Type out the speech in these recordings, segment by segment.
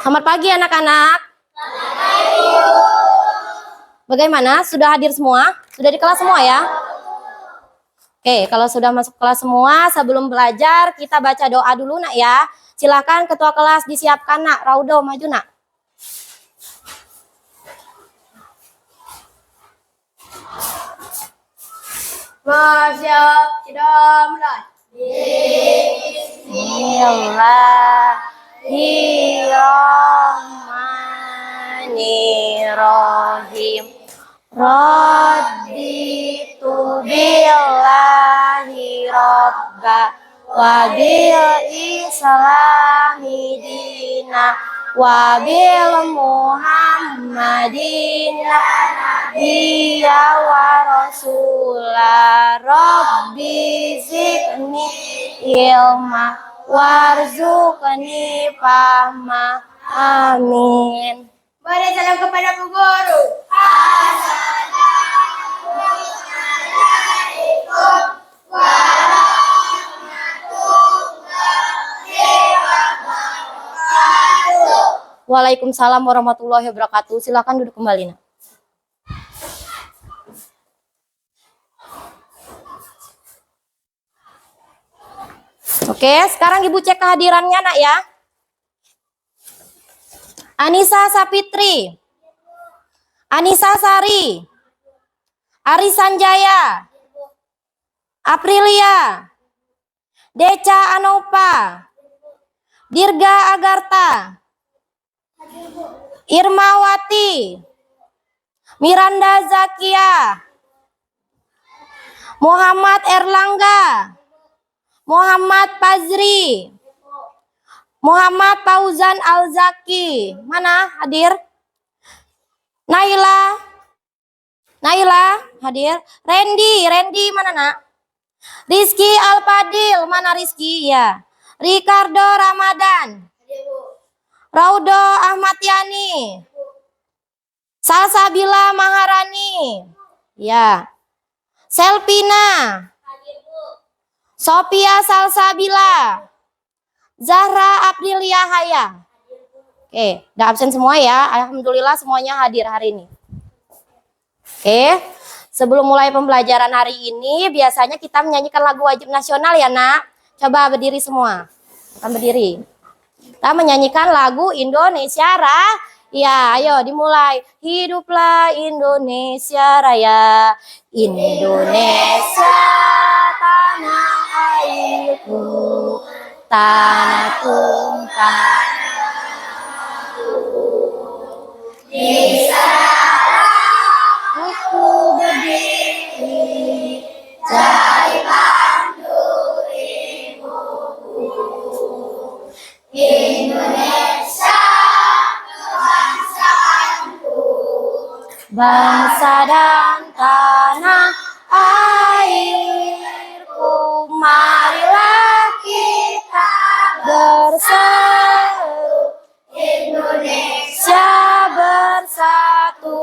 Selamat pagi anak-anak. Bagaimana? Sudah hadir semua? Sudah di kelas semua ya? Oke, kalau sudah masuk kelas semua, sebelum belajar kita baca doa dulu nak ya. Silakan ketua kelas disiapkan nak. Raudo maju nak. Bersiap, sudah mulai. Bismillahirrahmanirrahim. Raditu billahi robba wa bil islami dina wa bil muhammadina nabiyya wa rasulah. Rabbi zidni ilma warzuqni fahma. Amin. Mari salam kepada Bu Guru. Assalamualaikum warahmatullahi wabarakatuh. Waalaikumsalam warahmatullahi wabarakatuh. Silakan duduk kembali nak. Oke, sekarang Ibu cek kehadirannya nak ya. Anissa Sapitri, Anissa Sari, Ari Sanjaya, Aprilia, Deca Anopa, Dirga Agarta, Irmawati, Miranda Zakia, Muhammad Erlangga, Muhammad Fazri, Muhammad Fauzan Al-Zaki. Mana hadir? Naila hadir. Randy mana nak? Rizky Al-Fadil, mana Rizky? Ya. Ricardo Ramadan, Raudo Ahmad Yani, Salsabila Maharani, ya. Selvina, Sophia Salsabila, Zahra Aprilia Haya. Oke, udah absen semua ya. Alhamdulillah semuanya hadir hari ini. Oke, sebelum mulai pembelajaran hari ini, biasanya kita menyanyikan lagu wajib nasional ya nak. Coba berdiri semua. Akan berdiri. Kita menyanyikan lagu Indonesia Raya. Ayo dimulai. Hiduplah Indonesia Raya. Indonesia tanah airku, tanah tumpah di sana aku berdiri jadi pandu ibuku. Indonesia kebangsaanku, bangsa dan tanah airku. Marilah kita berseru, Indonesia bersatu.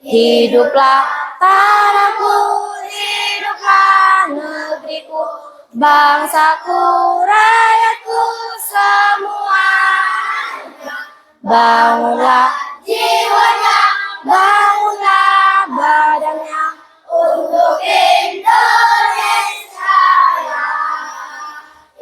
Hiduplah tanahku, hiduplah negeriku, bangsaku, rakyatku semua. Bangunlah jiwanya, bangunlah badannya untuk Indonesia Raya.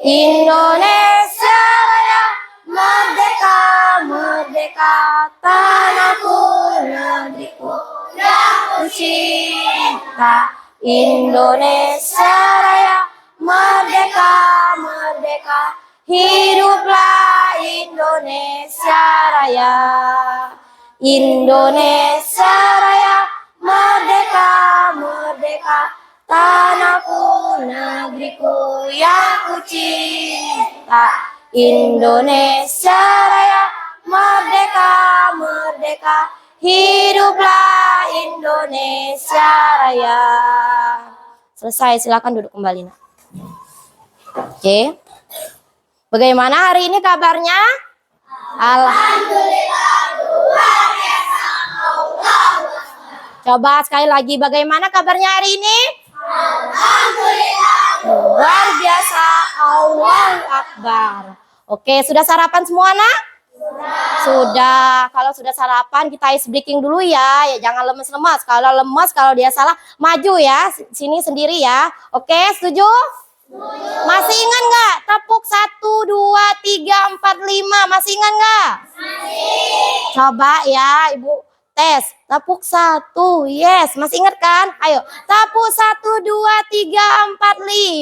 Indonesia Raya, merdeka, merdeka, tanahku, negeriku yang kucinta. Indonesia Raya, merdeka, merdeka, hiduplah Indonesia Raya. Indonesia Raya, merdeka, merdeka, tanahku, negeriku yang kucinta. Indonesia Raya, merdeka, merdeka, hiduplah Indonesia Raya. Selesai, silakan duduk kembali nak. Oke. Bagaimana hari ini kabarnya? Alhamdulillah luar biasa. Coba sekali lagi, bagaimana kabarnya hari ini? Alhamdulillah Luar biasa. Allahu Akbar. Oke, sudah sarapan semua nak? Sudah. Kalau sudah sarapan kita ice breaking dulu ya. Ya jangan lemes-lemes. Kalau lemes, kalau dia salah maju ya. Sini sendiri ya. Oke, setuju? Masih ingat nggak? Tepuk 1, 2, 3, 4, 5. Masih ingat nggak? Coba ya, Ibu tes. Tepuk 1. Yes, masih ingat kan? Ayo. Tepuk 1, 2, 3, 4,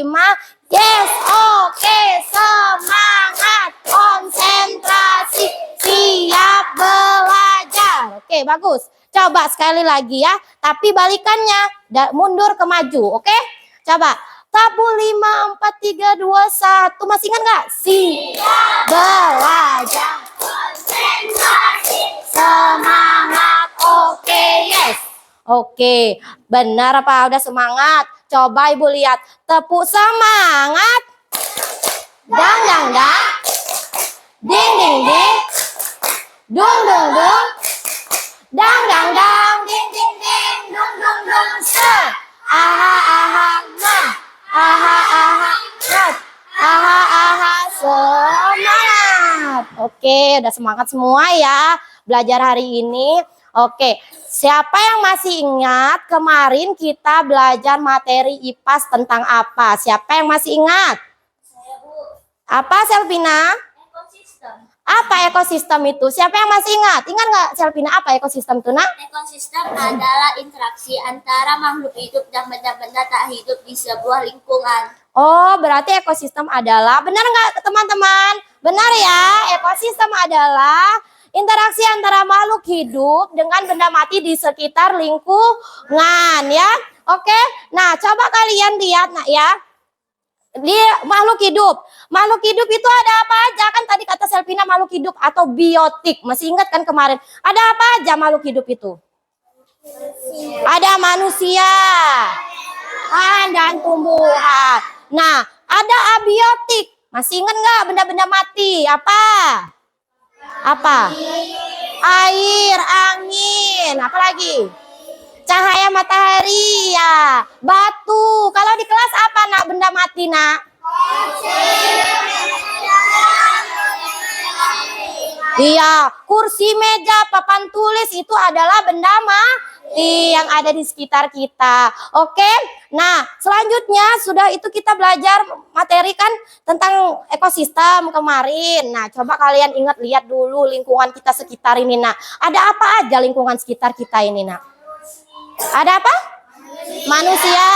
5. Yes, oke. Semangat. Konsentrasi. Siap belajar. Oke, bagus. Coba sekali lagi ya. Tapi balikannya. Mundur ke maju. Oke? Coba. Tepuk 5, 4, 3, 2, 1. Masih ingat nggak? Siap belajar. Konsentrasi. Semangat. Oke, yes. Oke, benar apa udah semangat? Coba Ibu lihat. Tepuk semangat. Dang, dang, dang. Ding, ding, ding. Dung, dung, dung. Dang, dang, dang. Ding, ding, ding. Dung, dung, dung. Se. Aha, aha, nah. Aha, aha, nah. Aha, aha, semangat. Oke, udah semangat semua ya belajar hari ini. Oke, siapa yang masih ingat kemarin kita belajar materi IPAS tentang apa? Siapa yang masih ingat? Saya, Bu. Apa, Selvina? Ekosistem. Apa ekosistem itu? Siapa yang masih ingat? Ingat nggak, Selvina, apa ekosistem itu, nak? Ekosistem adalah interaksi antara makhluk hidup dan benda-benda tak hidup di sebuah lingkungan. Oh, berarti ekosistem adalah, benar nggak teman-teman? Benar ya, ekosistem adalah interaksi antara makhluk hidup dengan benda mati di sekitar lingkungan ya. Oke, nah coba kalian lihat nak ya. Di makhluk hidup. Makhluk hidup itu ada apa aja? Kan tadi kata Selvina makhluk hidup atau biotik. Masih ingat kan kemarin? Ada apa aja makhluk hidup itu? Ada manusia dan tumbuhan. Nah, ada abiotik. Masih ingat nggak benda-benda mati? Apa? Apa? Air, angin. Apa lagi? Cahaya matahari ya. Batu. Kalau di kelas apa nak benda mati nak? Iya, kursi, meja, papan tulis itu adalah benda mati yang ada di sekitar kita. Oke, nah selanjutnya sudah itu kita belajar materi kan tentang ekosistem kemarin. Nah coba kalian ingat lihat dulu lingkungan kita sekitar ini nak. Ada apa aja lingkungan sekitar kita ini nak? Ada apa? Manusia,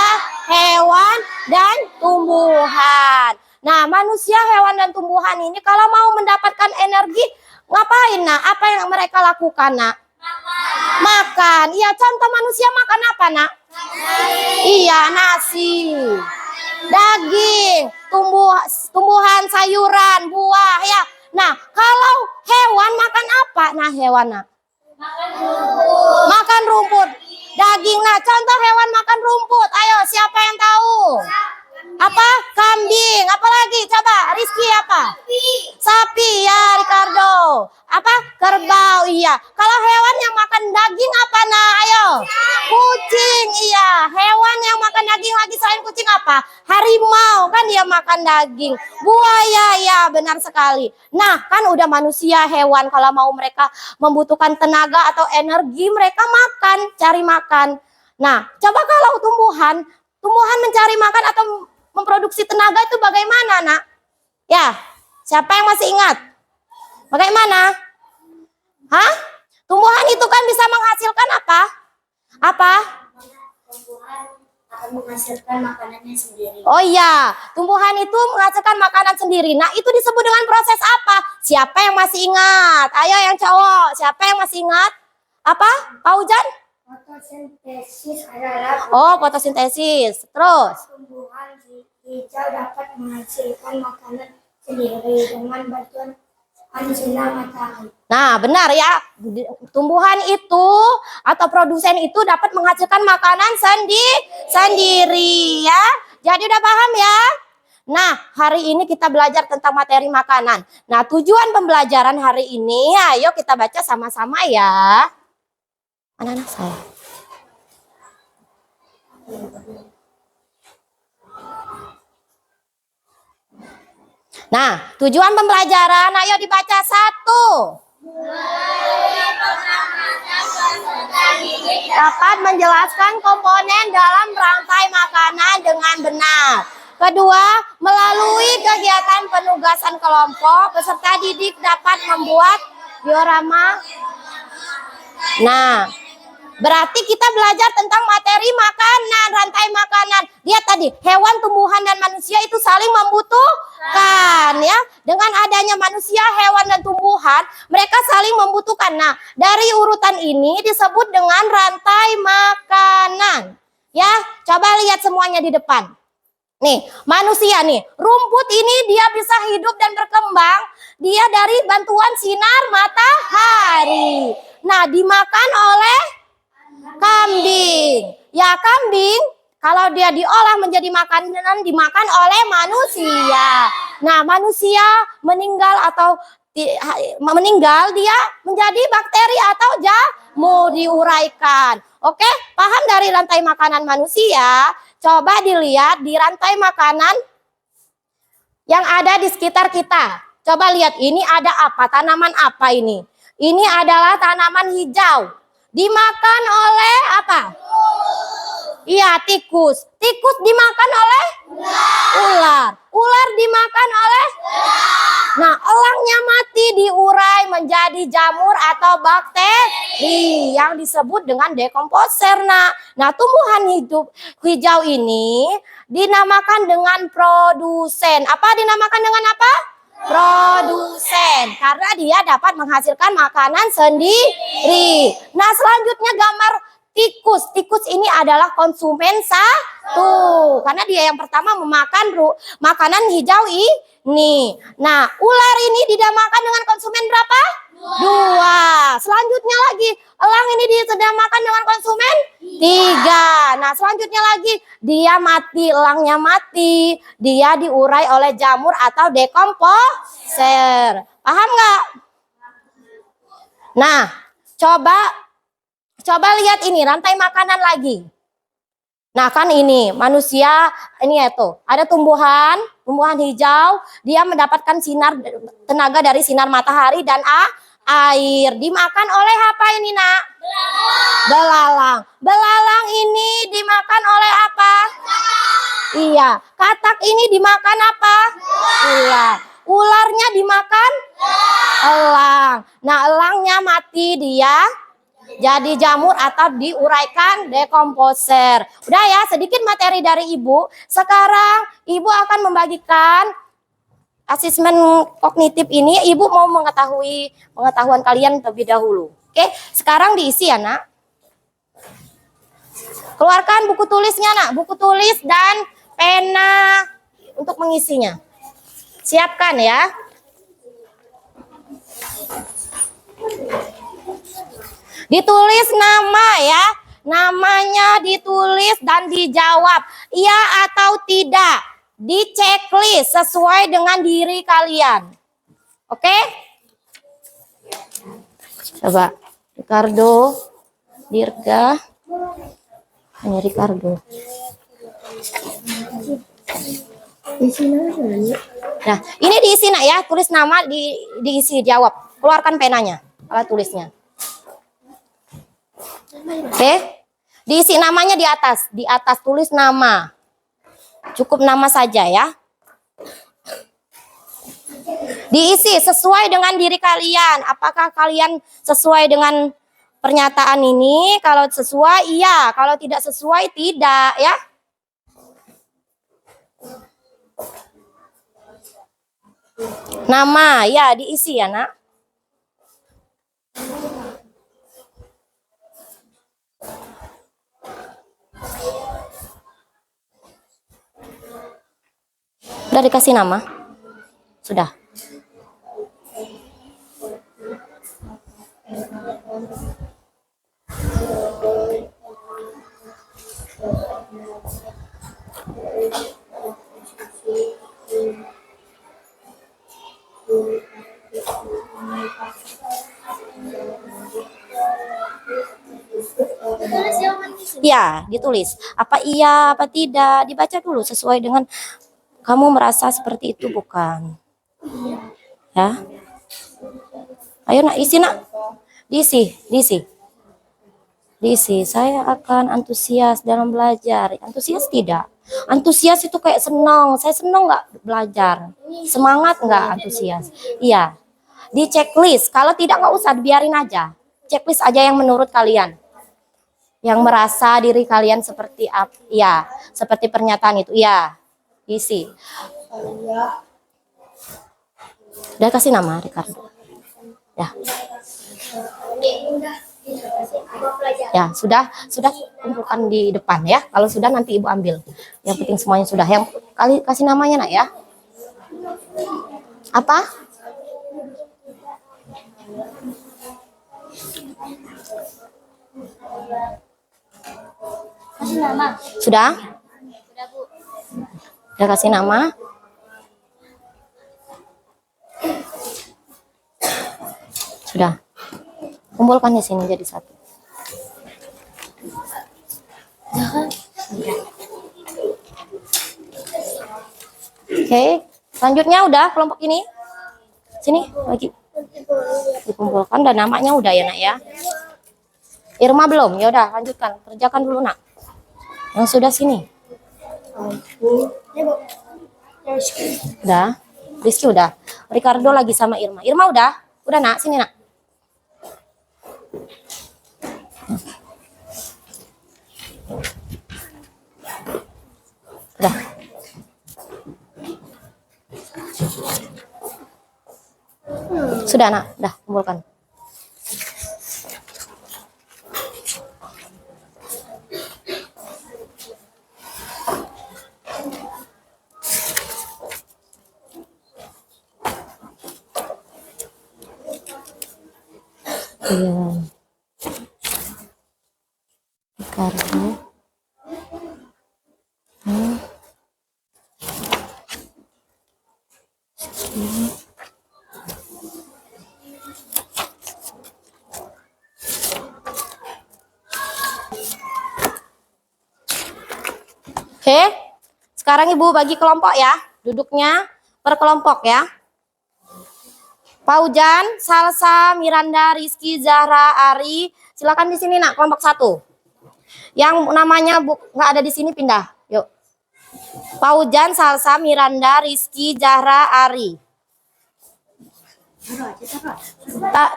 hewan, dan tumbuhan. Nah, manusia, hewan, dan tumbuhan ini kalau mau mendapatkan energi, ngapain nak? Apa yang mereka lakukan nak? Makan. Iya, contoh manusia makan apa nak? Iya, nasi. Daging, tumbuhan, sayuran, buah ya. Nah, kalau hewan makan apa? Nah, hewan nak? Makan rumput. Daging. Nah, contoh hewan makan rumput. Ayo, siapa yang tahu? Apa? Kambing. Apa lagi? Coba, Rizky apa? Sapi ya, Ricardo. Apa? Kerbau. Iya. Kalau hewan yang makan daging apa nah? Ayo. Kucing. Iya. Hewan yang makan daging lagi selain kucing apa? Harimau. Kan dia makan daging. Buaya. Ya, benar sekali. Nah, kan udah manusia, hewan. Kalau mau mereka membutuhkan tenaga atau energi, mereka makan. Cari makan. Nah, coba kalau tumbuhan mencari makan atau memproduksi tenaga itu bagaimana nak? Ya, siapa yang masih ingat? Bagaimana? Hah? Tumbuhan itu kan bisa menghasilkan apa? Apa? Tumbuhan akan menghasilkan makanannya sendiri. Oh iya, tumbuhan itu menghasilkan makanan sendiri. Nah, itu disebut dengan proses apa? Siapa yang masih ingat? Ayo yang cowok, siapa yang masih ingat? Apa? Pak Ujan? Fotosintesis adalah Oh, fotosintesis. Terus? tumbuhan hijau dapat menghasilkan makanan sendiri dengan bantuan sinar matahari. Nah, benar ya. Tumbuhan itu atau produsen itu dapat menghasilkan makanan sendiri ya. Jadi udah paham ya? Nah, hari ini kita belajar tentang materi makanan. Nah, tujuan pembelajaran hari ini, ayo kita baca sama-sama ya. Anak-anak saya. Nah, tujuan pembelajaran, ayo dibaca 1. dapat menjelaskan komponen dalam rantai makanan dengan benar. Kedua, melalui kegiatan penugasan kelompok, peserta didik dapat membuat diorama. Nah, berarti kita belajar tentang materi makanan, rantai makanan. Lihat tadi, hewan, tumbuhan, dan manusia itu saling membutuhkan ya. Dengan adanya manusia, hewan, dan tumbuhan, mereka saling membutuhkan. Nah, dari urutan ini disebut dengan rantai makanan. Ya, coba lihat semuanya di depan. Nih, manusia nih, rumput ini dia bisa hidup dan berkembang. Dia dari bantuan sinar matahari. Nah, dimakan oleh kambing. Ya, kambing kalau dia diolah menjadi makanan dimakan oleh manusia. Nah, manusia meninggal atau meninggal dia menjadi bakteri atau jamur diuraikan. Oke, paham dari rantai makanan manusia? Coba dilihat di rantai makanan yang ada di sekitar kita. Coba lihat, ini ada apa? Tanaman apa ini? Ini adalah tanaman hijau. Dimakan oleh apa? Iya, tikus. Tikus dimakan oleh ular. Ular dimakan oleh Nah, elangnya mati diurai menjadi jamur atau bakteri yang disebut dengan dekomposer. Nah, tumbuhan hidup hijau ini dinamakan dengan produsen. Apa dinamakan dengan apa? Produsen. Karena dia dapat menghasilkan makanan sendiri. Nah, selanjutnya gambar tikus. Tikus ini adalah konsumen satu. Karena dia yang pertama memakan makanan hijau ini. Nah, ular ini dinamakan dengan konsumen berapa? Dua. Selanjutnya lagi, elang ini dinamakan dengan konsumen tiga. Nah, selanjutnya lagi, dia mati, elangnya mati. Dia diurai oleh jamur atau dekomposer. Paham nggak? Nah, coba lihat ini, rantai makanan lagi. Nah, kan ini manusia, ini ya tuh, ada tumbuhan hijau, dia mendapatkan tenaga dari sinar matahari dan air. Dimakan oleh apa ini, Nak? Belalang. Belalang ini dimakan oleh apa? Iya, katak ini dimakan apa? Ular. Ularnya dimakan elang. Nah, elangnya mati, dia jadi jamur atau diuraikan dekomposer. Udah ya, sedikit materi dari Ibu. Sekarang Ibu akan membagikan asesmen kognitif ini. Ibu mau mengetahui pengetahuan kalian terlebih dahulu. Oke, sekarang diisi ya, Nak. Keluarkan buku tulisnya, Nak. Buku tulis dan pena untuk mengisinya. Siapkan ya. Ditulis nama ya. Namanya ditulis dan dijawab iya atau tidak. Di checklist sesuai dengan diri kalian. Oke? Coba. Ricardo, Dirga, hanya Ricardo. Nah, ini diisi, Nak ya. Tulis nama, diisi, jawab. Keluarkan penanya, alat tulisnya. Oke, diisi namanya di atas. Di atas tulis nama. Cukup nama saja ya. Diisi sesuai dengan diri kalian. Apakah kalian sesuai dengan pernyataan ini? Kalau sesuai, iya. Kalau tidak sesuai, tidak ya. Nama, ya diisi ya, Nak. Udah dikasih nama? Sudah. Ya, ditulis. Apa iya, apa tidak. Dibaca dulu sesuai dengan kamu merasa seperti itu bukan. Ya. Ayo, Nak, isi, Nak. Diisi, diisi. Diisi, saya akan antusias dalam belajar. Antusias tidak. Antusias itu kayak senang. Saya senang nggak belajar? Semangat nggak antusias? Iya. Di checklist. Kalau tidak nggak usah, biarin aja. Checklist aja yang menurut kalian. Yang merasa diri kalian seperti apa? Iya. Seperti pernyataan itu. Iya. Isi. Udah kasih nama, Ricardo. Ya. Ya, sudah kumpulkan di depan ya. Kalau sudah nanti Ibu ambil. Yang penting semuanya sudah. Yang kali kasih namanya Nak ya. Apa? Kasih nama. Sudah? Sudah, Bu. Udah kasih nama? Sudah. Kumpulkan di sini jadi satu. Oke, selanjutnya udah kelompok ini. Sini lagi. Dikumpulkan dan namanya udah ya Nak ya. Irma belum? Ya udah lanjutkan. Kerjakan dulu Nak. Yang sudah sini. Udah. Rizky udah. Ricardo lagi sama Irma. Irma udah? Udah Nak, sini Nak. Udah. Sudah Nak, udah kumpulkan. Iya. Ricardo. Oke, sekarang Ibu bagi kelompok ya. Duduknya per kelompok ya. Paujan, Salsa, Miranda, Rizky, Zahra, Ari. Silakan di sini Nak, kelompok 1. Yang namanya nggak ada di sini pindah. Yuk. Paujan, Salsa, Miranda, Rizky, Zahra, Ari.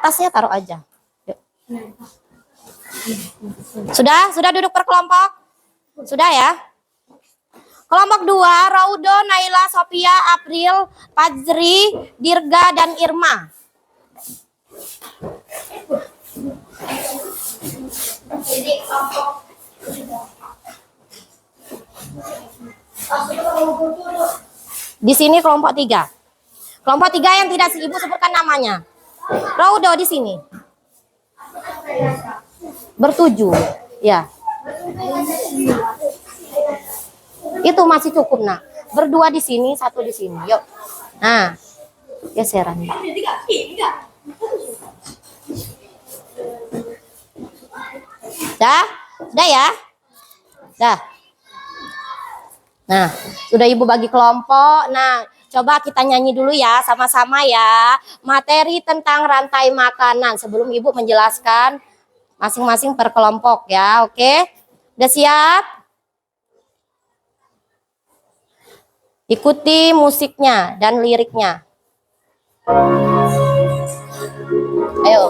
Tasnya taruh aja. Yuk. Sudah duduk per kelompok? Sudah ya? Kelompok 2, Raudo, Naila, Sophia, April, Fajri, Dirga, dan Irma. Di sini kelompok 3. Kelompok 3 yang tidak Ibu sebutkan namanya. Raudo di sini. Bertujuh, ya. Itu masih cukup Nak. Berdua di sini, satu di sini. Yuk. Nah, geseran. Dah ya. Dah. Nah, sudah Ibu bagi kelompok. Nah, coba kita nyanyi dulu ya, sama-sama ya. Materi tentang rantai makanan sebelum Ibu menjelaskan masing-masing per kelompok ya. Oke? Udah siap? Ikuti musiknya dan liriknya. Ayo.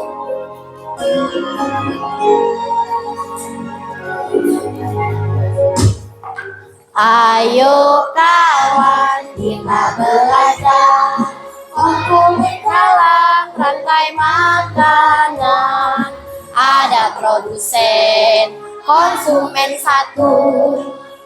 Ayo kawan, kita belajar hukum dalam rantai makanan. Ada produsen, konsumen 1,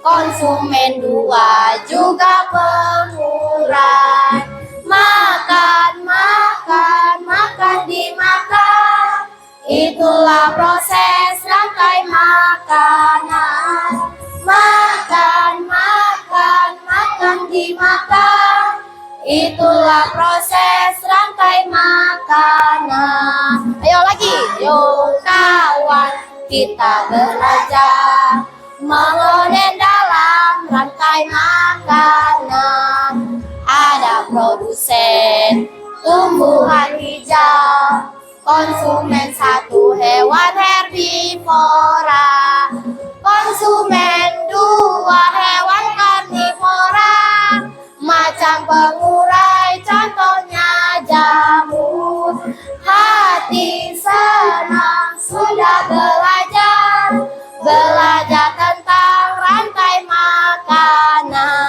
konsumen 2, juga pengurang. Makan, makan, makan dimakan. Itulah proses rantai makanan. Makan, makan, makan dimakan. Itulah proses rantai makanan. Ayo lagi, yuk kawan, kita belajar mengonen dalam rantai makanan. Ada produsen tumbuhan hijau, konsumen 1, hewan herbivora. Konsumen 2 hewan karnivora. Macam pengurai contohnya jamur. Hati senang sudah belajar. Belajar tentang rantai makanan.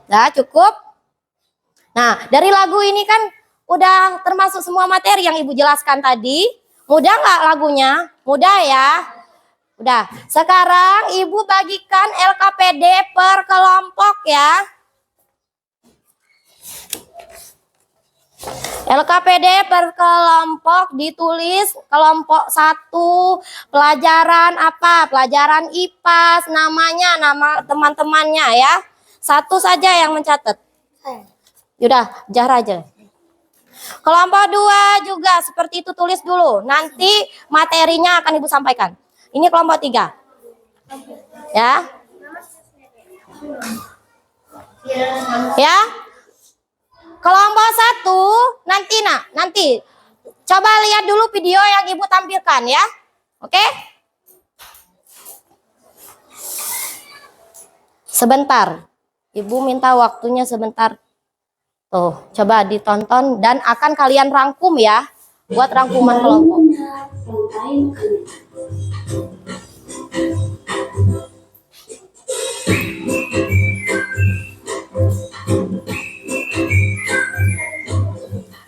Nah, cukup. Nah, dari lagu ini kan udah termasuk semua materi yang Ibu jelaskan tadi. Mudah nggak lagunya? Mudah ya? Udah. Sekarang Ibu bagikan LKPD per kelompok ya. LKPD per kelompok ditulis kelompok 1 pelajaran apa? Pelajaran IPA, namanya, nama teman-temannya ya. Satu saja yang mencatat. Yaudah, jar aja. Kelompok 2 juga seperti itu, tulis dulu. Nanti materinya akan Ibu sampaikan. Ini kelompok 3. Ya. Ya. Kelompok 1 nanti coba lihat dulu video yang Ibu tampilkan ya. Oke? Sebentar. Ibu minta waktunya sebentar. Tuh, coba ditonton dan akan kalian rangkum ya. Buat rangkuman kelompok.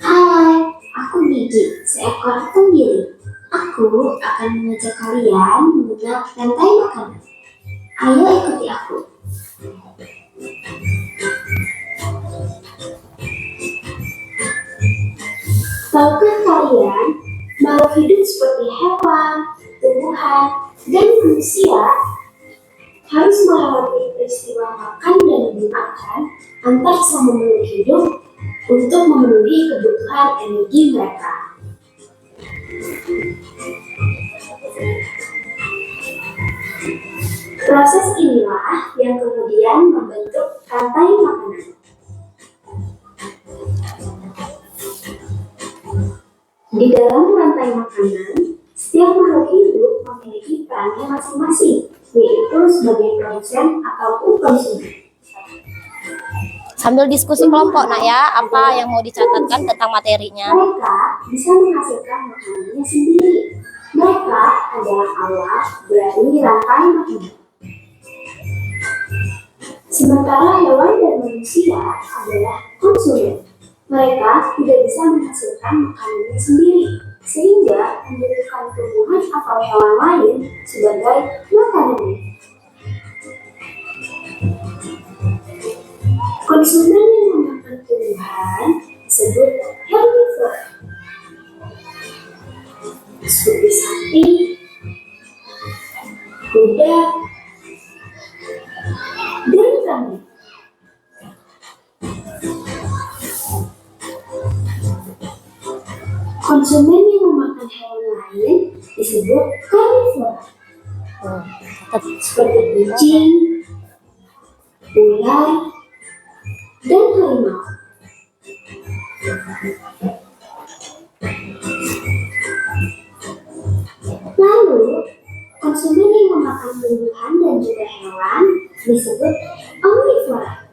Hai, aku Gigi, seekor tenggiri. Aku akan mengajak kalian mengenal rantai makanan. Ayo ikuti aku. Tahukah kalian, makhluk hidup seperti hewan, tumbuhan, dan manusia harus melewati peristiwa makan dan dimakan antar sama makhluk hidup untuk memenuhi kebutuhan energi mereka. Proses inilah yang kemudian membentuk rantai makanan. Di dalam rantai makanan, setiap makhluk hidup memiliki perannya masing-masing, yaitu sebagai produsen ataupun konsumen. Sambil diskusi kelompok nak ya, apa yang mau dicatatkan tentang materinya. Mereka bisa menghasilkan makanannya sendiri. Mereka adalah awal dari rantai makanan. Sementara hewan dan manusia adalah konsumen. Mereka tidak bisa menghasilkan makanannya sendiri, sehingga membutuhkan tumbuhan atau hewan lain sebagai makanannya. Konsumen yang memakan tumbuhan disebut herbivora, seperti sapi, kuda, dan kambing. Konsumen yang memakan hewan lain disebut karnivora, seperti kucing, ular, dan harimau. Lalu, konsumen yang memakan tumbuhan dan juga hewan disebut omnivora,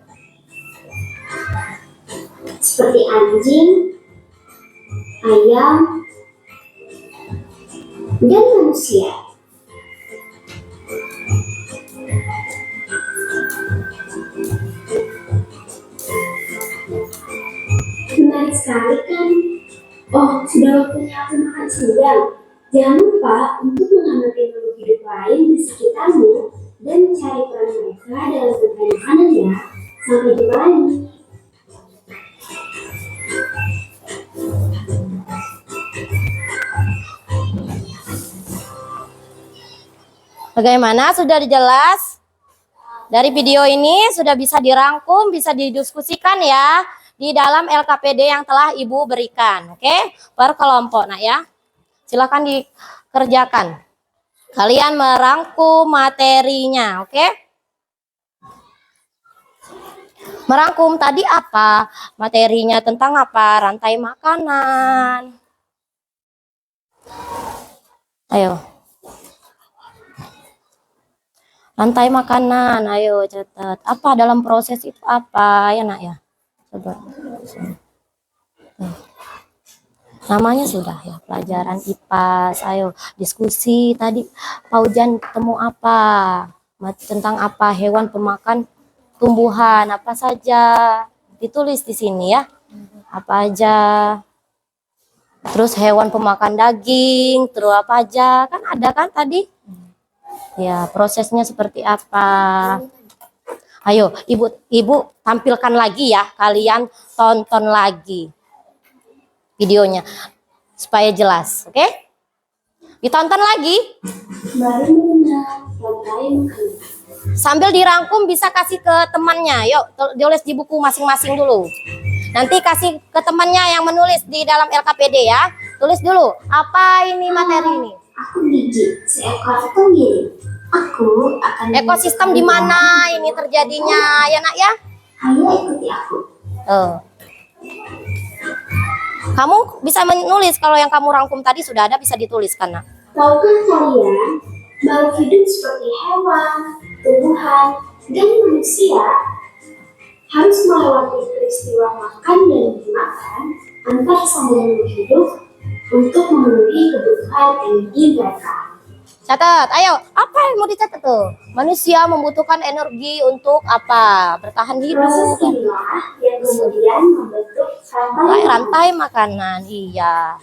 seperti anjing, ayam, dan manusia. Menarik sekali kan? Oh, sudah waktunya aku makan siang. Jangan lupa untuk mengamati makhluk hidup lain di sekitarmu dan mencari peran mereka dalam rantai makanan ya. Sampai jumpa lagi. Bagaimana? Sudah dijelas? Dari video ini sudah bisa dirangkum, bisa didiskusikan ya di dalam LKPD yang telah Ibu berikan. Oke, per kelompok nak ya. Silakan dikerjakan. Kalian merangkum materinya, oke? Merangkum tadi apa? Materinya tentang apa? Rantai makanan. Ayo. Rantai makanan, ayo catat. Apa dalam proses itu apa ya nak ya? Coba. Namanya sudah ya, pelajaran IPAS. Ayo diskusi tadi Pak Ujan temu apa? Tentang apa? Hewan pemakan tumbuhan apa saja? Ditulis di sini ya. Apa aja? Terus hewan pemakan daging, terus apa aja? Kan ada kan tadi? Ya, prosesnya seperti apa? Ayo, ibu tampilkan lagi ya. Kalian tonton lagi videonya supaya jelas, oke? Ditonton lagi. Baru mengenal rantai makanan. Sambil dirangkum bisa kasih ke temannya. Yuk, tulis di buku masing-masing dulu. Nanti kasih ke temannya yang menulis di dalam LKPD ya. Tulis dulu, apa ini materi ini? Aku gigit seekor tenggiri. Aku akan Ekosistem di mana ini terjadinya ya nak ya? Ayo ikuti aku. Kamu bisa menulis kalau yang kamu rangkum tadi sudah ada bisa dituliskan nak. Tahukah kalian makhluk hidup seperti hewan, tumbuhan, dan manusia harus melewati peristiwa makan dan dimakan antar sambungan hidup untuk memenuhi kebutuhan energi mereka. Catat, ayo, apa yang mau dicatat tuh? Manusia membutuhkan energi untuk apa? Bertahan Proses hidup. inilah yang kemudian membentuk Rantai makanan, iya.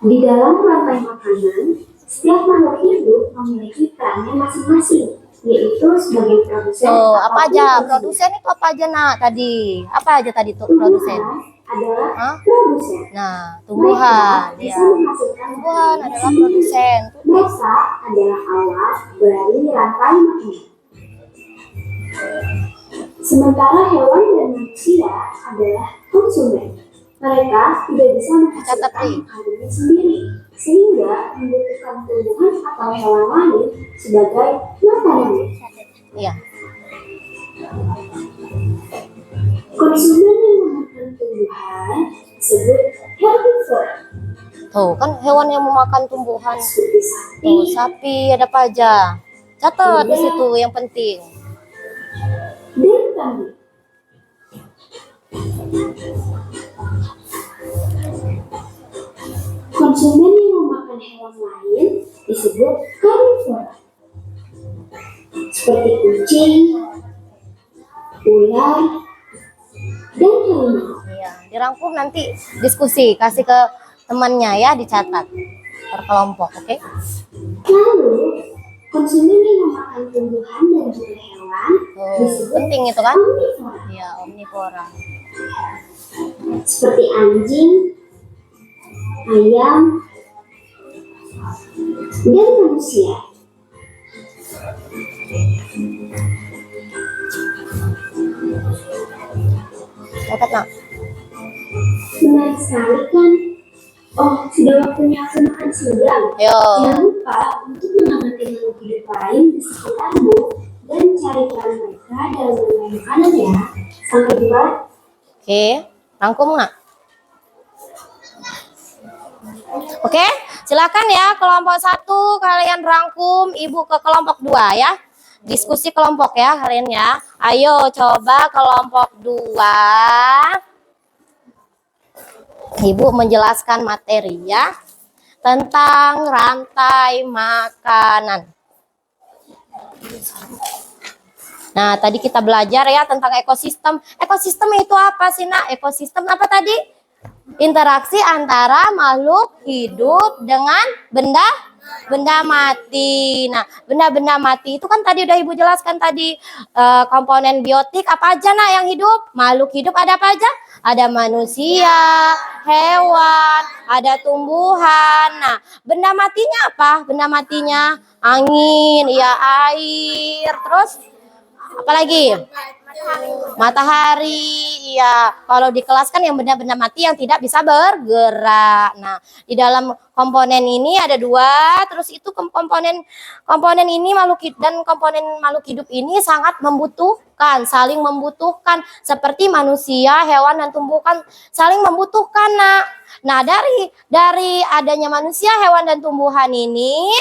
Di dalam rantai makanan, setiap makhluk hidup memiliki perannya masing-masing, yaitu sebagai produsen. Tuh, apa ataupun aja? konsumen. Produsen itu apa aja nak tadi? Apa aja tadi tuh produsen? Adalah Hah? produsen. Nah, tumbuhan, Mereka ya. bisa menghasilkan Tumbuhan makanan adalah sendiri. produsen. Mereka adalah alat dari rantai makanan. Sementara hewan dan manusia adalah konsumen. Mereka tidak bisa Catat, menghasilkan Ri. makanannya sendiri, sehingga membutuhkan tumbuhan atau hewan lain sebagai makanannya. Iya. Konsumen yang memakan tumbuhan disebut herbivore, Tuh, kan hewan yang memakan tumbuhan. seperti sapi, Tuh, sapi ada apa aja? Catat di situ yang penting. dan kambing. Konsumen yang memakan hewan lain disebut karnivora, seperti kucing, ular, dan harimau. Iya, dirangkum nanti diskusi, kasih ke temannya ya, dicatat per kelompok, oke? Lalu, konsumen yang memakan tumbuhan dan juga hewan Tuh, disebut penting itu kan? omnivora, Iya, omnivora. seperti anjing, ayam, dan manusia. Catat nak. Menarik sekali kan? Oh, sudah waktunya aku makan siang. Ayo. Jangan lupa untuk mengamati makhluk hidup lain di sekitarmu dan cari peran mereka dalam bermain makanan ya. Sampai jumpa. Oke, rangkum nggak? Oke, silakan ya kelompok 1 kalian rangkum, ibu ke kelompok 2 ya. Diskusi kelompok ya kalian ya. Ayo coba kelompok 2. Ibu menjelaskan materi ya tentang rantai makanan. Nah, tadi kita belajar ya tentang ekosistem. Ekosistem itu apa sih, Nak? Ekosistem apa tadi? Interaksi antara makhluk hidup dengan benda mati. Nah, benda-benda mati itu kan tadi udah Ibu jelaskan tadi komponen biotik apa aja nak yang hidup? Makhluk hidup ada apa aja? Ada manusia, hewan, ada tumbuhan. Nah, benda matinya apa? Benda matinya angin, ya air, terus apa lagi? Matahari, iya. Kalau di kelas kan yang benda-benda mati yang tidak bisa bergerak. Nah, di dalam komponen ini ada dua. Terus itu komponen ini makhluk hidup dan komponen makhluk hidup ini sangat membutuhkan, saling membutuhkan. Seperti manusia, hewan dan tumbuhan saling membutuhkan. Nah, dari adanya manusia, hewan dan tumbuhan ini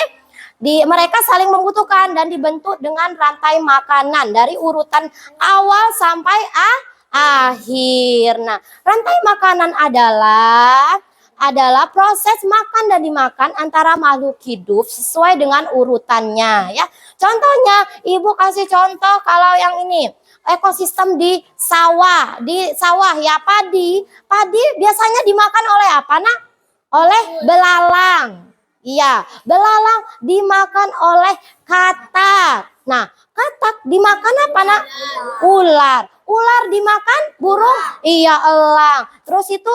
mereka saling membutuhkan dan dibentuk dengan rantai makanan dari urutan awal sampai akhir. Nah, rantai makanan adalah proses makan dan dimakan antara makhluk hidup sesuai dengan urutannya ya. Contohnya, Ibu kasih contoh kalau yang ini ekosistem di sawah ya, padi biasanya dimakan oleh apa, Nak? Oleh belalang. Iya, belalang dimakan oleh katak. Nah, katak dimakan apa, Nak? Ular. Ular dimakan burung? Iya, elang. Terus itu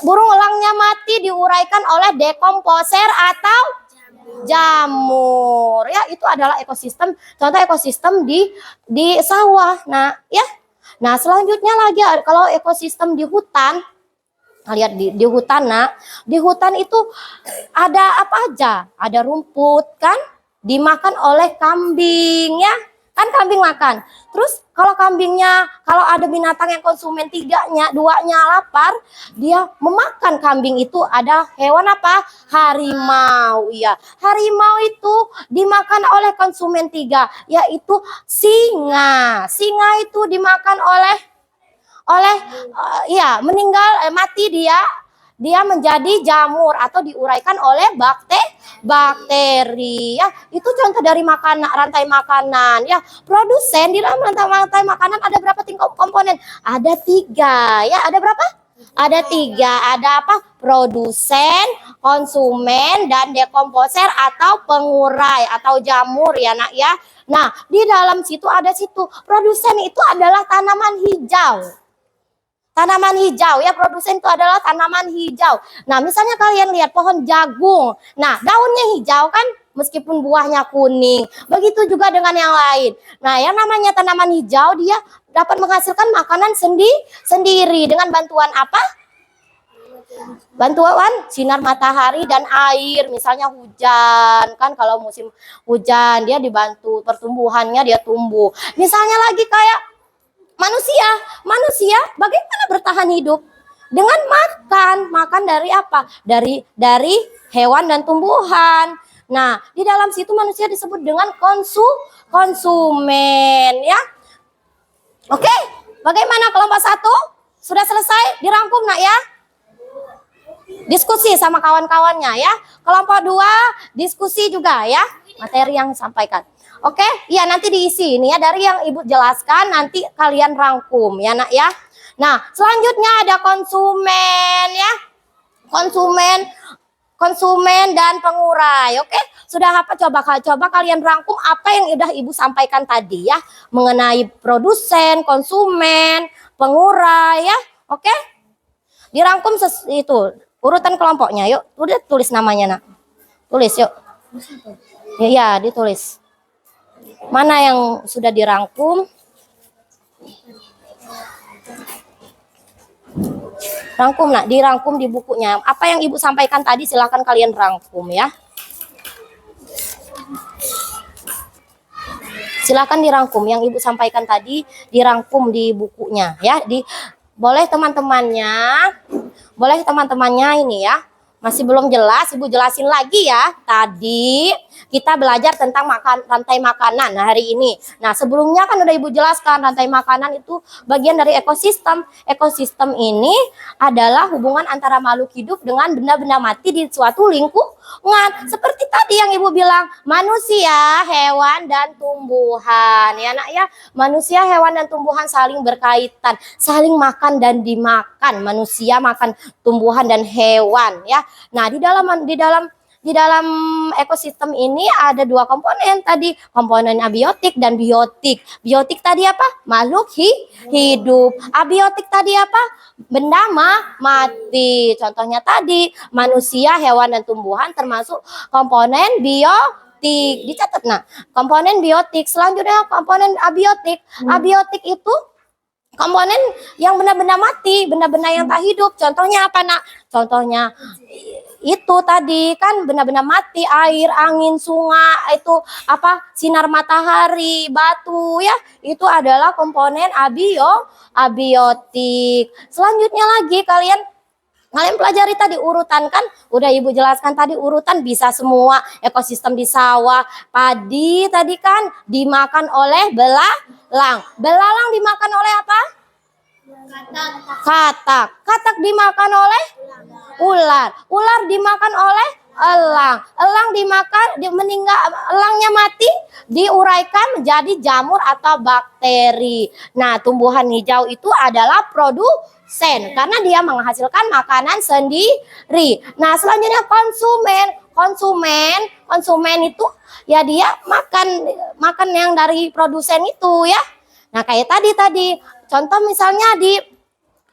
burung elangnya mati diuraikan oleh dekomposer atau jamur. Ya, itu adalah ekosistem, contoh ekosistem di sawah. Nah, ya. Nah, selanjutnya lagi kalau ekosistem di hutan. Lihat di hutan, Nak. Di hutan itu ada apa aja? Ada rumput kan? Dimakan oleh kambing ya. Kan kambing makan. Terus kalau ada binatang yang konsumen duanya lapar, dia memakan kambing itu. Ada hewan apa? Harimau. Ya, harimau itu dimakan oleh konsumen 3, yaitu singa. Singa itu dimakan mati dia menjadi jamur atau diuraikan oleh bakteri ya. Itu contoh dari rantai makanan ya. Produsen di dalam rantai makanan ada berapa komponen? Ada 3 ya. Ada berapa? Ada 3. Ada apa? Produsen, konsumen, dan dekomposer atau pengurai atau jamur ya, Nak ya. Nah, di dalam situ produsen itu adalah tanaman hijau. Tanaman hijau ya, produsen itu adalah tanaman hijau. Nah, misalnya kalian lihat pohon jagung. Nah, daunnya hijau kan meskipun buahnya kuning. Begitu juga dengan yang lain. Nah, yang namanya tanaman hijau dia dapat menghasilkan makanan sendiri dengan bantuan apa? Bantuan sinar matahari dan air. Misalnya hujan kan, kalau musim hujan dia dibantu pertumbuhannya, dia tumbuh. Misalnya lagi kayak Manusia bagaimana bertahan hidup? Dengan makan dari apa? Dari hewan dan tumbuhan. Nah, di dalam situ manusia disebut dengan konsumen ya. Oke, bagaimana kelompok 1? Sudah selesai? Dirangkum, Nak ya? Diskusi sama kawan-kawannya ya. Kelompok 2 diskusi juga ya, materi yang disampaikan. Oke, ya nanti diisi ini ya, dari yang Ibu jelaskan nanti kalian rangkum ya, Nak ya. Nah, selanjutnya ada konsumen ya. Konsumen dan pengurai. Oke, sudah apa? Coba kalian rangkum apa yang udah Ibu sampaikan tadi ya, mengenai produsen, konsumen, pengurai ya. Oke? Dirangkum itu urutan kelompoknya. Yuk, udah tulis namanya, Nak. Tulis yuk. Ya, ditulis. Mana yang sudah dirangkum? Rangkum, Nak, dirangkum di bukunya. Apa yang Ibu sampaikan tadi silahkan kalian rangkum ya. Silahkan dirangkum yang Ibu sampaikan tadi, dirangkum di bukunya ya. Boleh teman-temannya ini ya. Masih belum jelas, Ibu jelasin lagi ya. Tadi kita belajar tentang rantai makanan hari ini. Nah, sebelumnya kan udah Ibu jelaskan rantai makanan itu bagian dari ekosistem. Ekosistem ini adalah hubungan antara makhluk hidup dengan benda-benda mati di suatu lingkungan. Seperti tadi yang Ibu bilang, manusia, hewan, dan tumbuhan. Ya, Nak ya, manusia, hewan, dan tumbuhan saling berkaitan, saling makan dan dimakan. Manusia makan tumbuhan dan hewan ya. Nah, di dalam ekosistem ini ada 2 komponen tadi, komponen abiotik dan biotik. Biotik tadi apa? Makhluk hidup. Abiotik tadi apa? Benda mati. Contohnya tadi manusia, hewan, dan tumbuhan termasuk komponen biotik. Dicatat. Nah, komponen biotik. Selanjutnya komponen abiotik. Abiotik itu komponen yang benda-benda mati, benda-benda yang tak hidup. Contohnya apa, Nak? Contohnya itu tadi kan benda-benda mati, air, angin, sungai, itu apa? Sinar matahari, batu ya. Itu adalah komponen abiotik. Selanjutnya lagi kalian pelajari tadi urutan kan, udah Ibu jelaskan tadi urutan bisa semua, ekosistem di sawah, padi tadi kan dimakan oleh belalang. Belalang dimakan oleh apa? Katak. Katak dimakan oleh ular. Ular dimakan oleh elang. Elang dimakan, elangnya mati, diuraikan menjadi jamur atau bakteri. Nah, tumbuhan hijau itu adalah produsen karena dia menghasilkan makanan sendiri. Nah, selanjutnya konsumen itu ya dia makan yang dari produsen itu ya. Nah, kayak tadi contoh misalnya di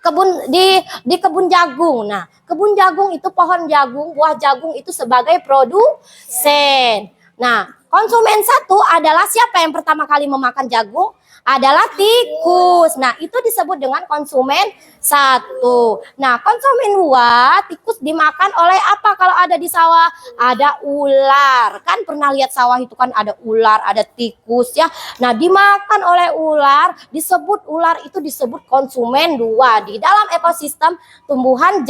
kebun jagung. Nah, kebun jagung itu pohon jagung, buah jagung itu sebagai produsen. Nah, konsumen satu adalah siapa yang pertama kali memakan jagung? Adalah tikus. Nah, itu disebut dengan konsumen satu. Nah, konsumen dua, tikus dimakan oleh apa kalau ada di sawah? Ada ular. Kan pernah lihat sawah itu kan ada ular, ada tikus ya. Nah, dimakan oleh ular, ular itu disebut konsumen dua di dalam ekosistem tumbuhan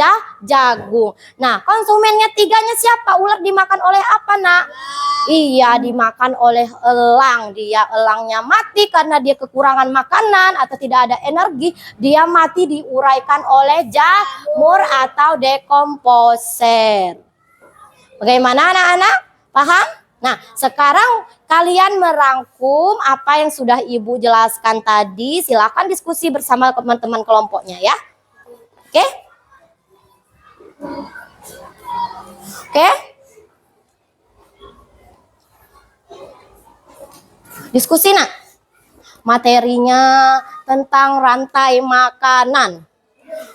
jagung. Nah, konsumennya tiganya siapa? Ular dimakan oleh apa, Nak? Iya, dimakan oleh elang. Elangnya mati karena dia kekurangan makanan atau tidak ada energi, dia mati diuraikan oleh jamur atau dekomposer. Bagaimana anak-anak? Paham? Nah, sekarang kalian merangkum apa yang sudah Ibu jelaskan tadi. Silakan diskusi bersama teman-teman kelompoknya ya. Oke? Oke? Diskusi, Nak. Materinya tentang rantai makanan.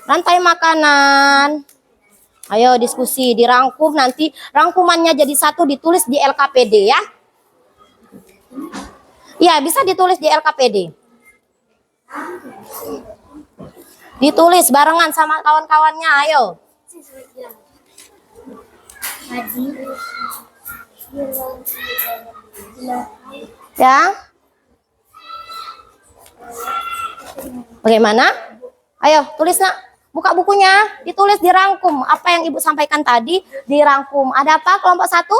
Rantai makanan. Ayo diskusi, dirangkum nanti rangkumannya jadi satu ditulis di LKPD ya. Iya, bisa ditulis di LKPD. Ditulis barengan sama kawan-kawannya, ayo. Ya. Bagaimana? Ayo, tulis, Nak. Buka bukunya, ditulis, dirangkum. Apa yang Ibu sampaikan tadi, dirangkum. Ada apa kelompok satu?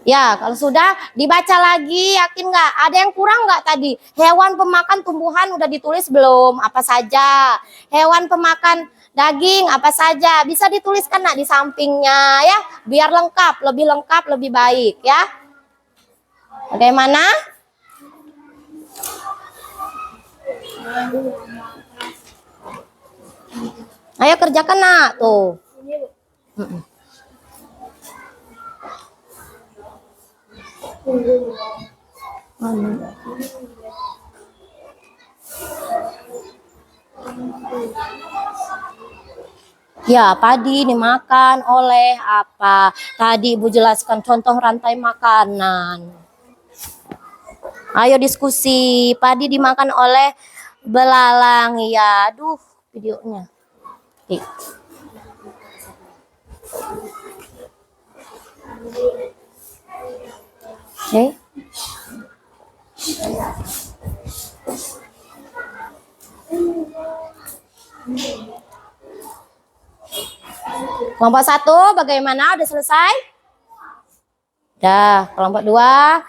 Ya, kalau sudah dibaca lagi, yakin nggak? Ada yang kurang nggak tadi? Hewan pemakan tumbuhan udah ditulis belum? Apa saja? Hewan pemakan daging apa saja? Bisa dituliskan, Nak, di sampingnya ya, biar lengkap, lebih baik ya. Bagaimana? Ayo kerjakan, Nak, tuh. Ya, padi dimakan oleh apa? Tadi Ibu jelaskan contoh rantai makanan. Ayo diskusi. Padi dimakan oleh belalang. Ya, aduh, videonya. Oke. Oke. Kelompok satu bagaimana? Udah selesai? Udah. Kelompok dua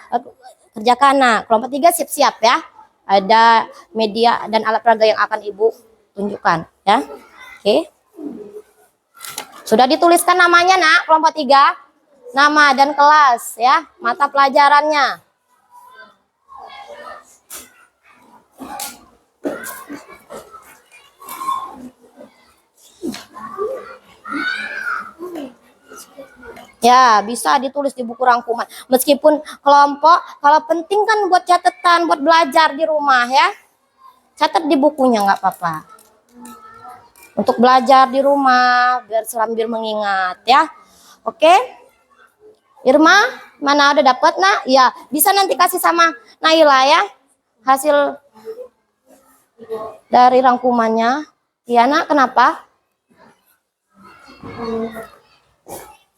kerjakan, Nak. Kelompok tiga siap-siap ya. Ada media dan alat peraga yang akan Ibu tunjukkan ya. Oke. Sudah dituliskan namanya, Nak, kelompok 3. Nama dan kelas ya, mata pelajarannya. Ya, bisa ditulis di buku rangkuman. Meskipun kelompok, kalau penting kan buat catatan, buat belajar di rumah ya. Catat di bukunya nggak apa-apa. Untuk belajar di rumah, biar sambil mengingat ya. Oke? Irma, mana udah dapet nak? Ya, bisa nanti kasih sama Naila ya. Hasil dari rangkumannya. Iya nak, kenapa?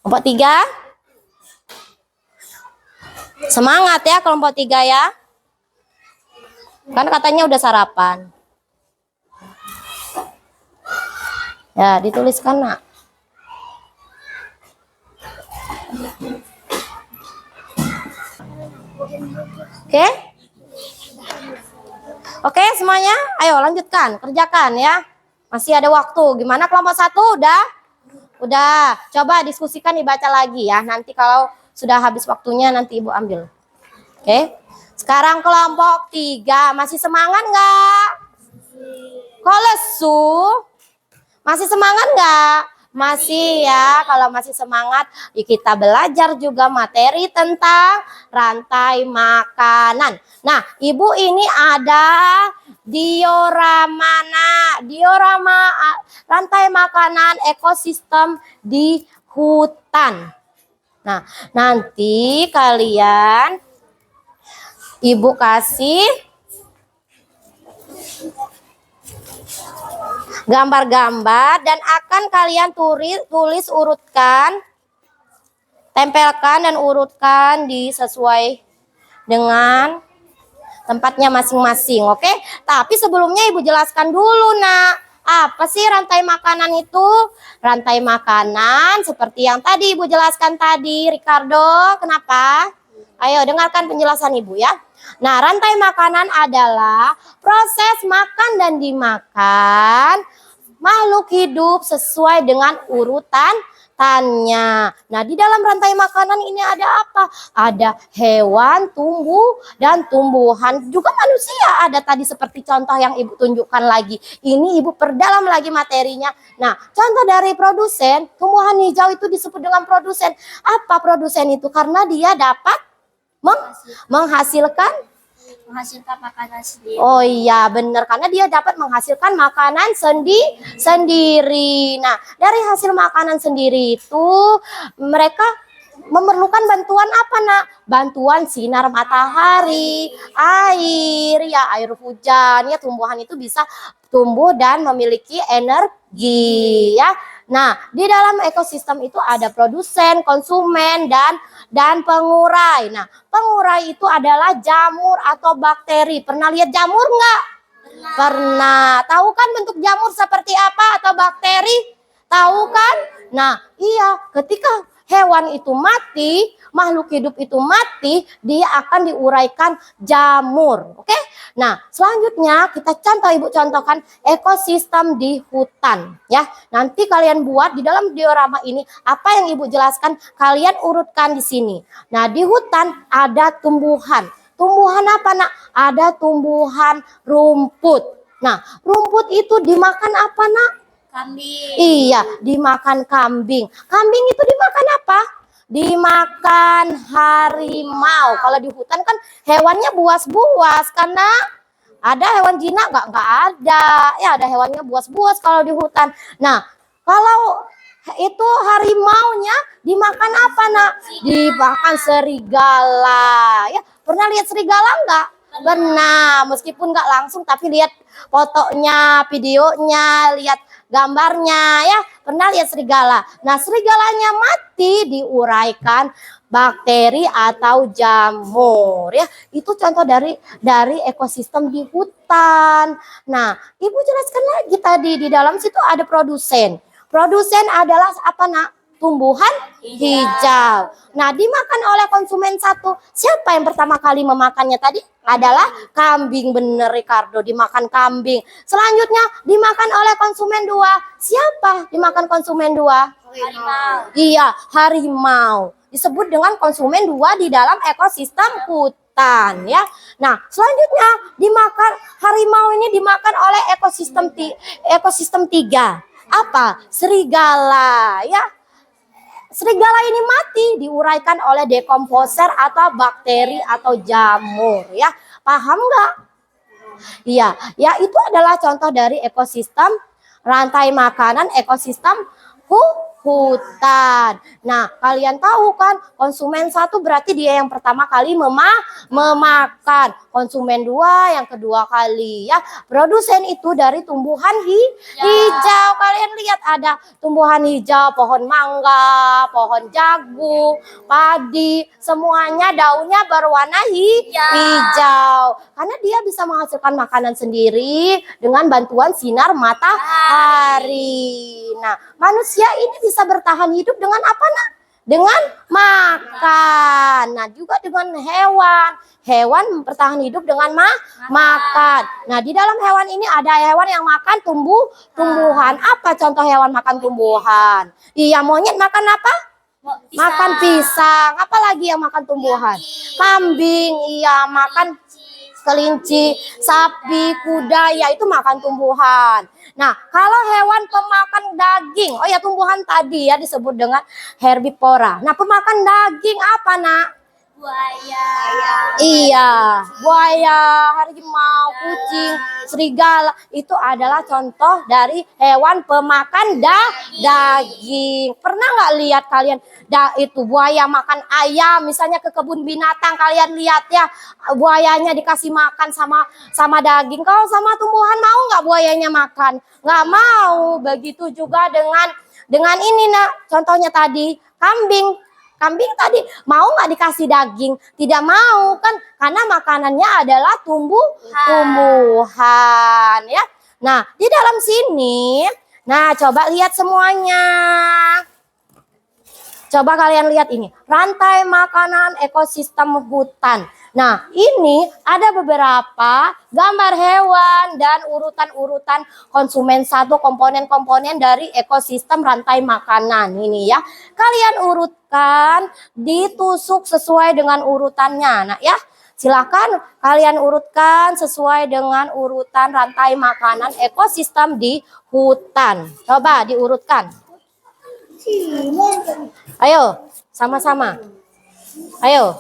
Kelompok 3. Semangat ya kelompok 3 ya. Kan katanya udah sarapan. Ya, dituliskan nak. Oke? Oke semuanya, ayo lanjutkan, kerjakan ya. Masih ada waktu. Gimana kelompok 1 udah? Udah. Coba diskusikan, dibaca lagi ya. Nanti kalau sudah habis waktunya nanti Ibu ambil. Oke? Sekarang kelompok 3, masih semangat nggak? Kok lesu? Masih semangat nggak? Masih ya, kalau masih semangat, ya kita belajar juga materi tentang rantai makanan. Nah, Ibu ini ada diorama. Nah, diorama rantai makanan ekosistem di hutan. Nah, nanti kalian Ibu kasih gambar-gambar dan akan kalian tulis urutkan, tempelkan dan urutkan sesuai dengan tempatnya masing-masing, oke? Tapi sebelumnya Ibu jelaskan dulu nak, apa sih rantai makanan itu? Rantai makanan seperti yang tadi Ibu jelaskan tadi, Ricardo, kenapa? Ayo dengarkan penjelasan Ibu ya. Nah, rantai makanan adalah proses makan dan dimakan makhluk hidup sesuai dengan urutan tannya. Nah, di dalam rantai makanan ini ada apa? Ada hewan, tumbuh, dan tumbuhan. Juga manusia ada tadi seperti contoh yang Ibu tunjukkan lagi. Ini Ibu perdalam lagi materinya. Nah, contoh dari produsen, tumbuhan hijau itu disebut dengan produsen. Apa produsen itu? Karena dia dapat menghasilkan makanan sendiri. Oh iya benar, karena dia dapat menghasilkan makanan sendiri. Nah, dari hasil makanan sendiri itu mereka memerlukan bantuan apa nak? Bantuan sinar matahari, air hujan ya, tumbuhan itu bisa tumbuh dan memiliki energi ya. Nah, di dalam ekosistem itu ada produsen, konsumen, dan pengurai. Nah, pengurai itu adalah jamur atau bakteri. Pernah lihat jamur nggak? Pernah. Tahu kan bentuk jamur seperti apa atau bakteri? Tahu kan? Nah, iya, ketika hewan itu mati, makhluk hidup itu mati, dia akan diuraikan jamur. Oke? Nah, selanjutnya kita Ibu contohkan ekosistem di hutan ya. Nanti kalian buat di dalam diorama ini apa yang Ibu jelaskan, kalian urutkan di sini. Nah, di hutan ada tumbuhan. Tumbuhan apa nak? Ada tumbuhan rumput. Nah, rumput itu dimakan apa nak? Kambing. Iya, dimakan kambing. Kambing itu dimakan apa? Dimakan harimau. Kalau di hutan kan hewannya buas-buas, karena ada hewan jinak nggak ada. Ya ada hewannya buas-buas kalau di hutan. Nah, kalau itu harimaunya dimakan apa nak? Dimakan serigala. Ya, pernah lihat serigala nggak? Pernah, meskipun nggak langsung tapi lihat fotonya, videonya, lihat gambarnya ya. Pernah lihat serigala. Nah, serigalanya mati diuraikan bakteri atau jamur ya. Itu contoh dari ekosistem di hutan. Nah, Ibu jelaskan lagi tadi di dalam situ ada produsen. Produsen adalah apa nak? Tumbuhan hijau. Nah, dimakan oleh konsumen satu. Siapa yang pertama kali memakannya tadi? Adalah kambing. Bener Ricardo, dimakan kambing. Selanjutnya dimakan oleh konsumen 2. Siapa dimakan konsumen 2? Harimau. Iya, harimau. Disebut dengan konsumen 2 di dalam ekosistem hutan ya. Nah, selanjutnya harimau ini dimakan oleh ekosistem 3. Apa? Serigala ya. Serigala ini mati diuraikan oleh dekomposer atau bakteri atau jamur ya. Paham nggak? Iya, ya itu adalah contoh dari ekosistem rantai makanan ekosistem hutan. Nah, kalian tahu kan, konsumen 1 berarti dia yang pertama kali memakan. Konsumen 2 yang kedua kali ya. Produsen itu dari tumbuhan hijau. Kalian lihat ada tumbuhan hijau, pohon mangga, pohon jagung, padi, semuanya daunnya berwarna hijau. Karena dia bisa menghasilkan makanan sendiri dengan bantuan sinar matahari. Nah, manusia ini bisa bertahan hidup dengan apa, Nak? Dengan makan. Nah, juga dengan hewan. Hewan bertahan hidup dengan makan. Nah, di dalam hewan ini ada hewan yang makan tumbuhan. Apa contoh hewan makan tumbuhan? Iya, monyet makan apa? Makan pisang. Apalagi yang makan tumbuhan? Kambing. Iya, makan kelinci, sapi, kuda, ya itu makan tumbuhan. Nah, kalau hewan pemakan daging, oh ya tumbuhan tadi ya disebut dengan herbivora. Nah, pemakan daging apa, Nak? Buaya. Iya, buaya, harimau, kucing, serigala itu adalah contoh dari hewan pemakan daging. Pernah nggak lihat kalian itu buaya makan ayam, misalnya ke kebun binatang kalian lihat ya, buayanya dikasih makan sama daging. Kalau sama tumbuhan mau nggak buayanya makan? Nggak mau. Begitu juga dengan ini, Nak. Contohnya tadi kambing. Kambing tadi mau nggak dikasih daging? Tidak mau kan, karena makanannya adalah tumbuhan ya. Nah, di dalam sini, nah coba lihat semuanya. Coba kalian lihat ini, rantai makanan ekosistem hutan. Nah, ini ada beberapa gambar hewan dan urutan-urutan konsumen 1, komponen-komponen dari ekosistem rantai makanan ini ya. Kalian urutkan, ditusuk sesuai dengan urutannya. Nah ya, silakan kalian urutkan sesuai dengan urutan rantai makanan ekosistem di hutan. Coba diurutkan. Ayo, sama-sama. Ayo.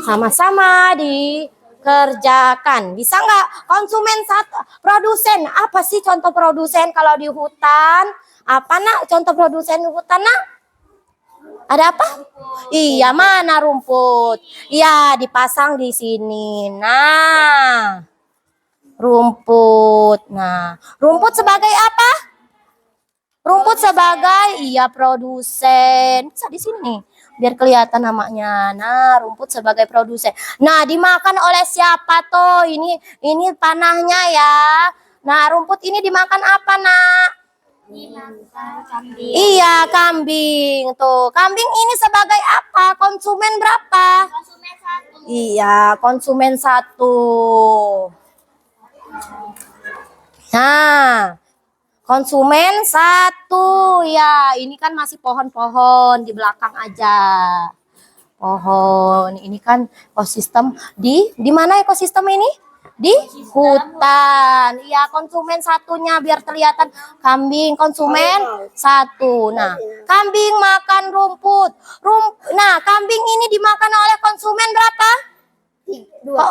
Sama-sama dikerjakan. Bisa nggak? Konsumen 1, produsen. Apa sih contoh produsen kalau di hutan? Apa, Nak? Contoh produsen di hutan, Nak? Ada apa? Iya, mana rumput? Iya, dipasang di sini. Nah, rumput. Nah, rumput sebagai apa? Rumput sebagai produsen. Bisa di sini biar kelihatan namanya. Nah, rumput sebagai produsen. Nah, dimakan oleh siapa tuh? Ini panahnya ya. Nah, rumput ini dimakan apa, Nak? Dimakan kambing. Iya, kambing. Tuh, kambing ini sebagai apa? Konsumen berapa? Konsumen 1. Iya, konsumen 1. Nah, konsumen 1 ya. Ini kan masih pohon-pohon di belakang aja. Pohon. Ini kan ekosistem di mana ekosistem ini? Di hutan. Ya, konsumen 1-nya biar kelihatan kambing, konsumen 1. Nah, kambing makan rumput. Nah, kambing ini dimakan oleh konsumen berapa?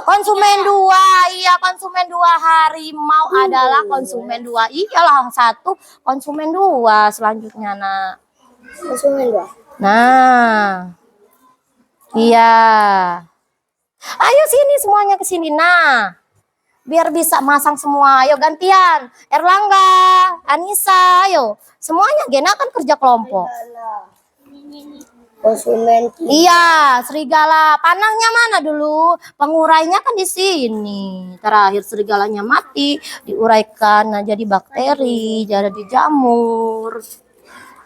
Konsumen 2. Iya, konsumen 2. Harimau adalah konsumen 2. Iyalah 1 konsumen 2 selanjutnya, Nak. Konsumen 2. Nah. Iya. Ayo sini semuanya ke sini. Nah. Biar bisa masang semua. Ayo gantian. Erlangga, Anissa, ayo. Semuanya Gena kan kerja kelompok. Konsumen. Iya, serigala. Panahnya mana dulu? Pengurainya kan di sini. Terakhir serigalanya mati, diuraikan. Nah, jadi bakteri, jadi jamur.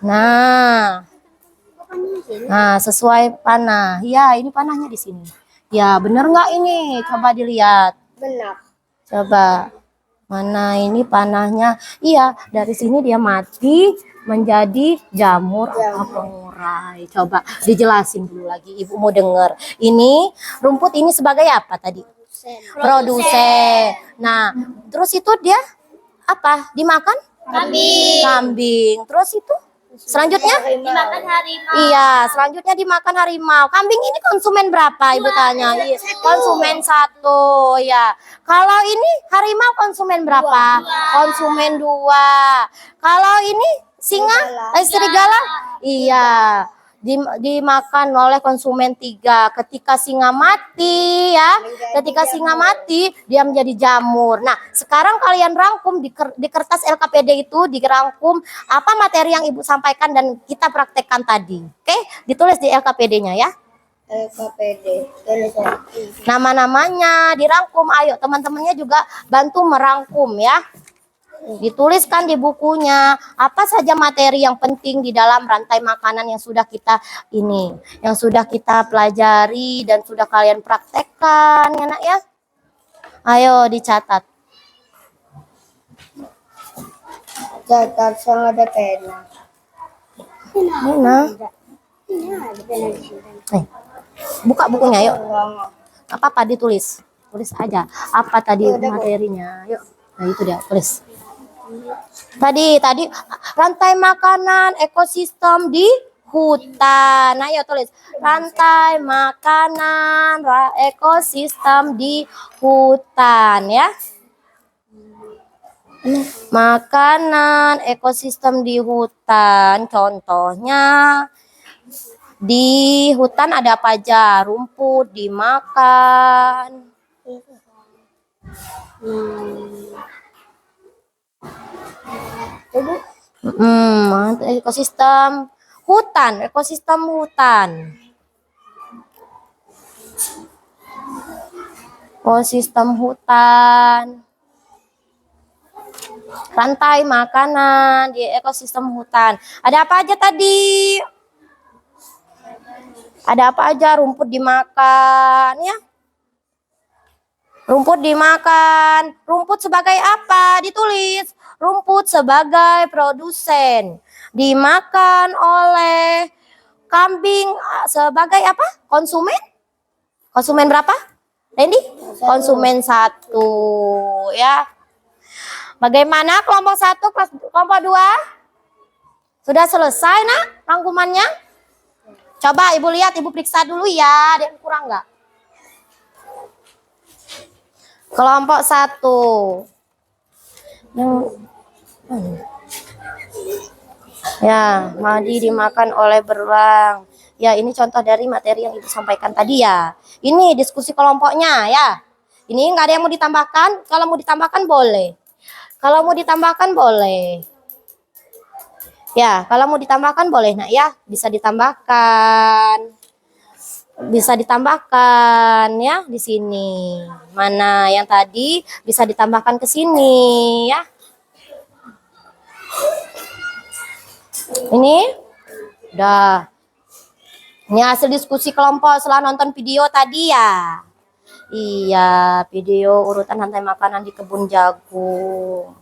Nah, sesuai panah. Ya, ini panahnya di sini. Ya, bener nggak ini? Coba dilihat. Benar. Coba. Mana ini panahnya? Iya, dari sini dia mati menjadi jamur atau pengurai. Coba dijelasin dulu lagi, Ibu mau dengar. Ini rumput ini sebagai apa tadi? Produsen. Nah, terus itu dia apa? Dimakan? Kambing. Terus itu selanjutnya? Dimakan harimau. Iya, selanjutnya dimakan harimau. Kambing ini konsumen berapa? Ibu tanya. Iya, konsumen 1 ya. Kalau ini harimau konsumen berapa? Konsumen 2. Kalau ini Singa? Serigala? Iya. Dimakan oleh konsumen 3. Ketika singa mati ya, ketika singa mati dia menjadi jamur. Nah, sekarang kalian rangkum di kertas LKPD itu dirangkum apa materi yang Ibu sampaikan dan kita praktekkan tadi. Oke, ditulis di LKPD-nya ya. LKPD. Nama-namanya dirangkum. Ayo teman-temannya juga bantu merangkum ya. Dituliskan di bukunya apa saja materi yang penting di dalam rantai makanan yang sudah kita pelajari dan sudah kalian praktekkan ya nak ya. Ayo dicatat. Catat sama ada pena. Mana? Ada pena di sini. Buka bukunya yuk. Apa ditulis? Tulis aja. Apa tadi materinya? Yuk. Nah itu dia tulis. Tadi rantai makanan ekosistem di hutan. Nah, ayo tulis rantai makanan ekosistem di hutan ya. Makanan ekosistem di hutan. Contohnya di hutan ada apa aja? Rumput dimakan. Ekosistem hutan, ekosistem hutan. Ekosistem hutan. Rantai makanan di ekosistem hutan. Ada apa aja tadi? Ada apa aja? Rumput dimakan ya. Rumput dimakan. Rumput sebagai apa? Ditulis. Rumput sebagai produsen. Dimakan oleh kambing sebagai apa? Konsumen? Konsumen berapa? Randy? Konsumen 1 ya. Bagaimana kelompok 1, kelompok 2? Sudah selesai nak rangkumannya? Coba Ibu lihat, Ibu periksa dulu ya. Ada yang kurang nggak? Kelompok 1. Ya, madi dimakan oleh beruang. Ya, ini contoh dari materi yang Ibu sampaikan tadi ya. Ini diskusi kelompoknya ya. Ini nggak ada yang mau ditambahkan. Kalau mau ditambahkan boleh. Kalau mau ditambahkan boleh. Ya, kalau mau ditambahkan boleh nak ya. Bisa ditambahkan. Bisa ditambahkan ya di sini. Mana yang tadi bisa ditambahkan ke sini ya. Ini udah. Ini hasil diskusi kelompok setelah nonton video tadi ya. Iya, video urutan rantai makanan di kebun jagung.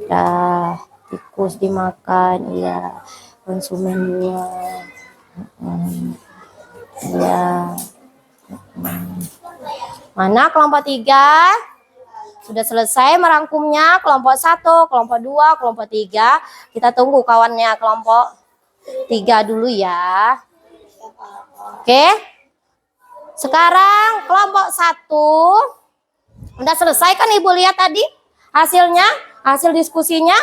Dah, tikus dimakan, iya. Konsumen buah. Iya. Mana kelompok 3? Sudah selesai merangkumnya. Kelompok 1, kelompok 2, kelompok 3. Kita tunggu kawannya kelompok 3 dulu ya. Oke. Sekarang kelompok 1. Udah selesai kan Ibu lihat tadi hasilnya, hasil diskusinya.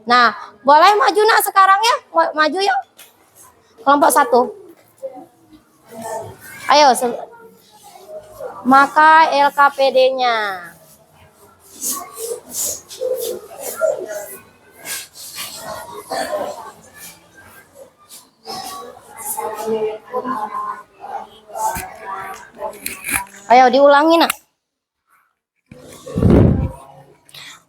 Nah, boleh maju nak sekarang ya. Maju yuk. Kelompok 1. Ayo. Maka LKPD-nya. Ayo diulangi nak.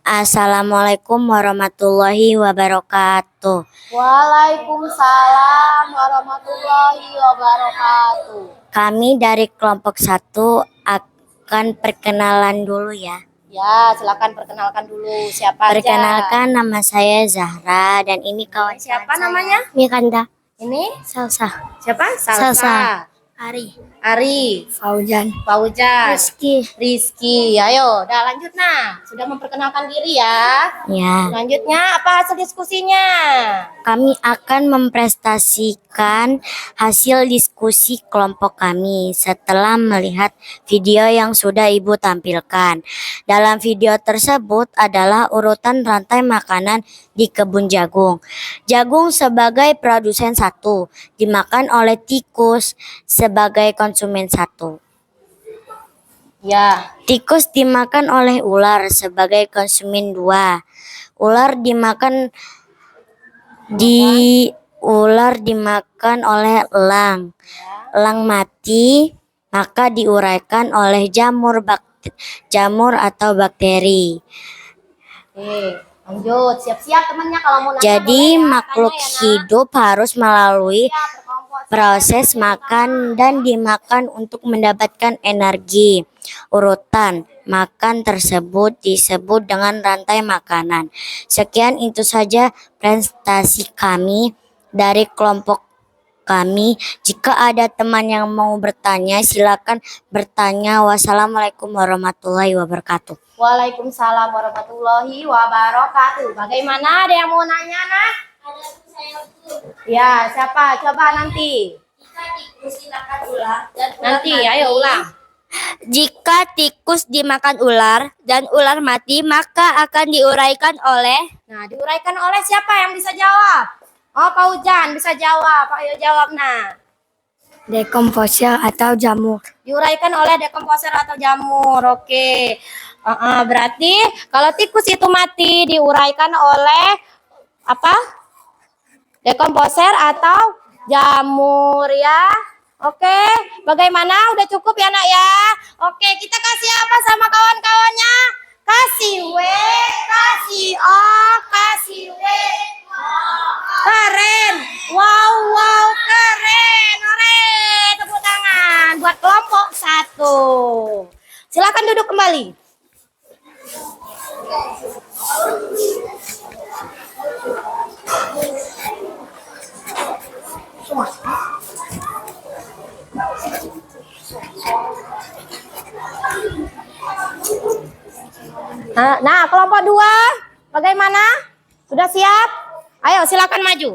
Assalamualaikum warahmatullahi wabarakatuh. Waalaikumsalam warahmatullahi wabarakatuh. Kami dari kelompok 1 akan perkenalan dulu ya. Ya, silakan perkenalkan dulu siapa aja. Perkenalkan, nama saya Zahra dan ini kawan Siapa saya, namanya? Miranda. Ini Salsa. siapa? Salsa. Ari. Ari, Fauzan, Fauzan, Rizky. Rizky. Ayo, udah lanjut nah. Sudah memperkenalkan diri ya. Ya, Selanjutnya apa hasil diskusinya? kami akan mempresentasikan hasil diskusi kelompok kami setelah melihat video yang sudah Ibu tampilkan. Dalam video tersebut adalah urutan rantai makanan di kebun jagung. Jagung sebagai produsen 1, dimakan oleh tikus sebagai konsumen 1. Ya, Tikus dimakan oleh ular sebagai konsumen 2. Ular dimakan oleh elang. Elang mati maka diuraikan oleh jamur atau bakteri. oke. Lanjut, siap-siap temannya kalau mau nanya. Jadi boleh ya, makhluk tanya ya, Nak. hidup harus melalui Siap, berkelompok. proses makan dan dimakan untuk mendapatkan energi. Urutan makan tersebut disebut dengan rantai makanan. Sekian itu saja presentasi kami dari kelompok kami. Jika ada teman yang mau bertanya, silakan bertanya. Wassalamualaikum warahmatullahi wabarakatuh. Waalaikumsalam warahmatullahi wabarakatuh. Bagaimana? Ada yang mau nanya, Nak? Ada saya tuh. Ya, siapa? Coba nanti. Jika tikus dimakan ular dan ular Nanti, mati, ayo ulang. Jika tikus dimakan ular dan ular mati, maka akan diuraikan oleh Nah, diuraikan oleh siapa yang bisa jawab? Oh, Pak Ujan bisa jawab. Ayo jawab, nah. dekomposer atau jamur. Diuraikan oleh dekomposer atau jamur. Oke. Berarti kalau tikus itu mati diuraikan oleh apa? Dekomposer atau jamur ya. Oke, bagaimana? Udah cukup ya, Nak ya? Oke, kita kasih apa sama kawan-kawannya? Kasih W, kasih O, kasih W. Keren. Wow, wow, keren. Hore, tepuk tangan buat kelompok 1. Silakan duduk kembali. Nah, kelompok 2, bagaimana? Sudah siap? Ayo, silakan maju.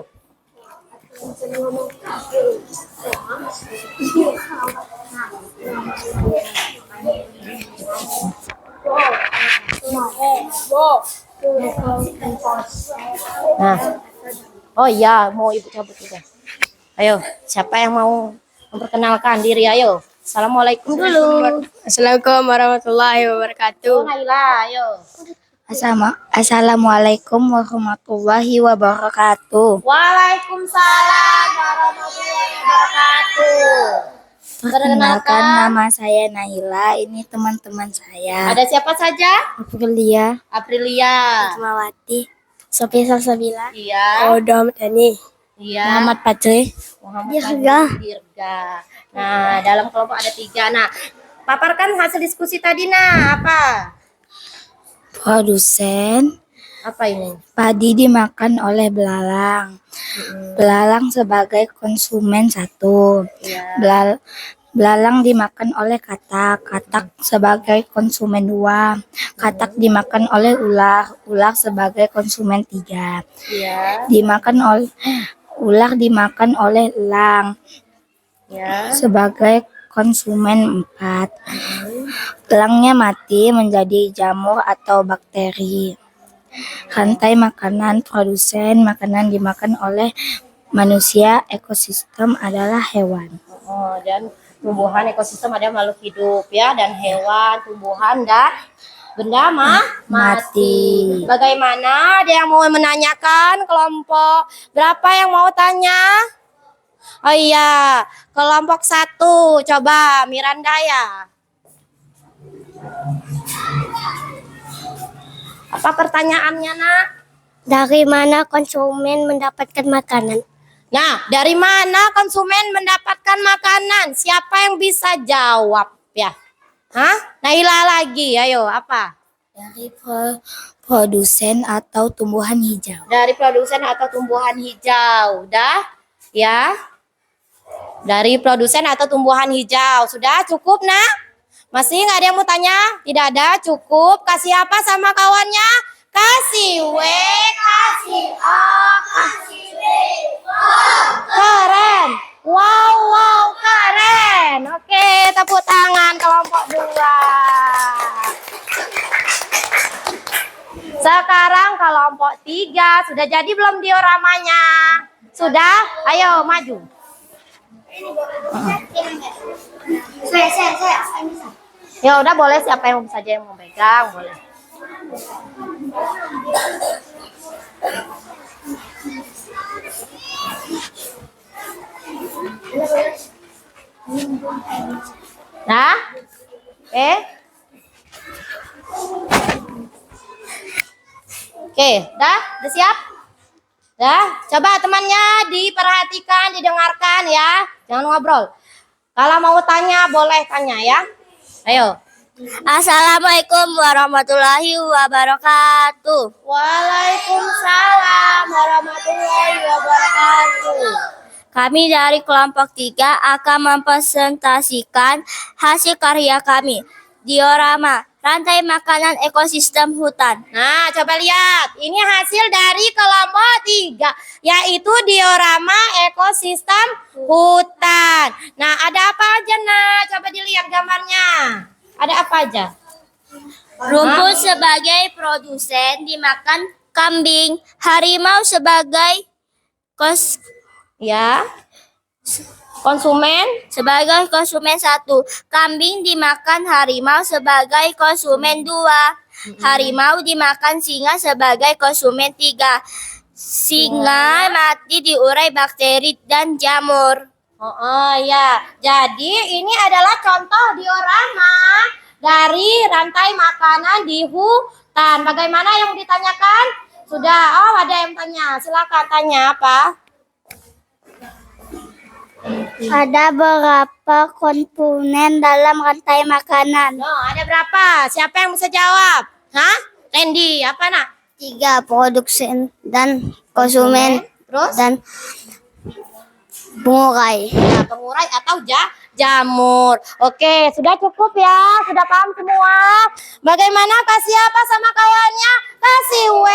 Nah, oh iya, mau ibu cabut juga. Ayo, siapa yang mau memperkenalkan diri? Ayo, assalamualaikum dulu. Assalamualaikum warahmatullahi Oh, wabarakatuh. Naila, ayo. Assalamualaikum warahmatullahi wabarakatuh. Waalaikumsalam warahmatullahi wabarakatuh. Perkenalkan, nama saya Naila. Ini teman-teman saya. Ada siapa saja? Aprilia, Aprilia. Mawati, Sophia Salsabila, Iya. Odom Dani, Iya. Muhammad Patri, Muhammad Dirga. Dirga. Nah, dalam kelompok ada 3. Nah, paparkan hasil diskusi tadi, nah. Apa? Produsen. Apa ini? Padi dimakan oleh belalang. Belalang sebagai konsumen 1. Iya. Belalang dimakan oleh katak. Katak sebagai konsumen 2. Katak dimakan oleh ular. Ular sebagai konsumen 3. Iya. Ular dimakan oleh elang Ya. sebagai konsumen 4. Elangnya mati menjadi jamur atau bakteri. Rantai makanan produsen makanan dimakan oleh manusia, ekosistem adalah hewan. Oh, dan tumbuhan ekosistem ada makhluk hidup ya, dan hewan, tumbuhan dan benda mati. Bagaimana? Ada yang mau menanyakan? Kelompok berapa yang mau tanya? Oh iya, kelompok 1. Coba Miranda ya. Apa pertanyaannya, Nak? Dari mana konsumen mendapatkan makanan? Nah, dari mana konsumen mendapatkan makanan? Siapa yang bisa jawab ya? Hah? Naila lagi, ayo apa? Dari produsen atau tumbuhan hijau. Dari produsen atau tumbuhan hijau. Udah? Ya? Dari produsen atau tumbuhan hijau. Sudah cukup, nak? Masih nggak ada yang mau tanya? Tidak ada, cukup. Kasih apa sama kawannya? Kasih W, kasih O, kasih W. Keren. Wow, wow, keren. Oke, tepuk tangan kelompok 2. Sekarang kelompok 3. Sudah jadi belum dioramanya? Sudah? Ayo, maju. Saya. Ya udah, boleh siapa yang saja yang mau pegang, boleh. Nah, Oke, udah siap? Dah, coba temannya diperhatikan, didengarkan ya. Jangan ngobrol. Kalau mau tanya, boleh tanya ya. Ayo. Assalamualaikum warahmatullahi wabarakatuh. Waalaikumsalam warahmatullahi wabarakatuh. Kami dari kelompok 3 akan mempresentasikan hasil karya kami. Diorama, rantai makanan ekosistem hutan. Nah, coba lihat. Ini hasil dari kelompok 3, yaitu diorama ekosistem hutan. Nah, ada apa aja, nah? Coba dilihat gambarnya. Ada apa aja? Rumput sebagai produsen dimakan kambing. Harimau sebagai Konsumen. sebagai konsumen 1. Kambing dimakan harimau sebagai konsumen 2. Harimau dimakan singa sebagai konsumen 3. Singa mati diurai bakteri dan jamur. Oh ya, jadi ini adalah contoh diorama dari rantai makanan di hutan. Bagaimana yang mau ditanyakan? Sudah, ada yang tanya. Silakan tanya apa? Ada beberapa komponen dalam rantai makanan. Ada berapa? Siapa yang bisa jawab? Hah? Randy, apa nak? 3. Produsen dan konsumen Terus? dan pengurai. Ya, pengurai atau jamur. Oke, sudah cukup ya? Sudah paham semua? Bagaimana kasih apa sama kawannya? Kasih W,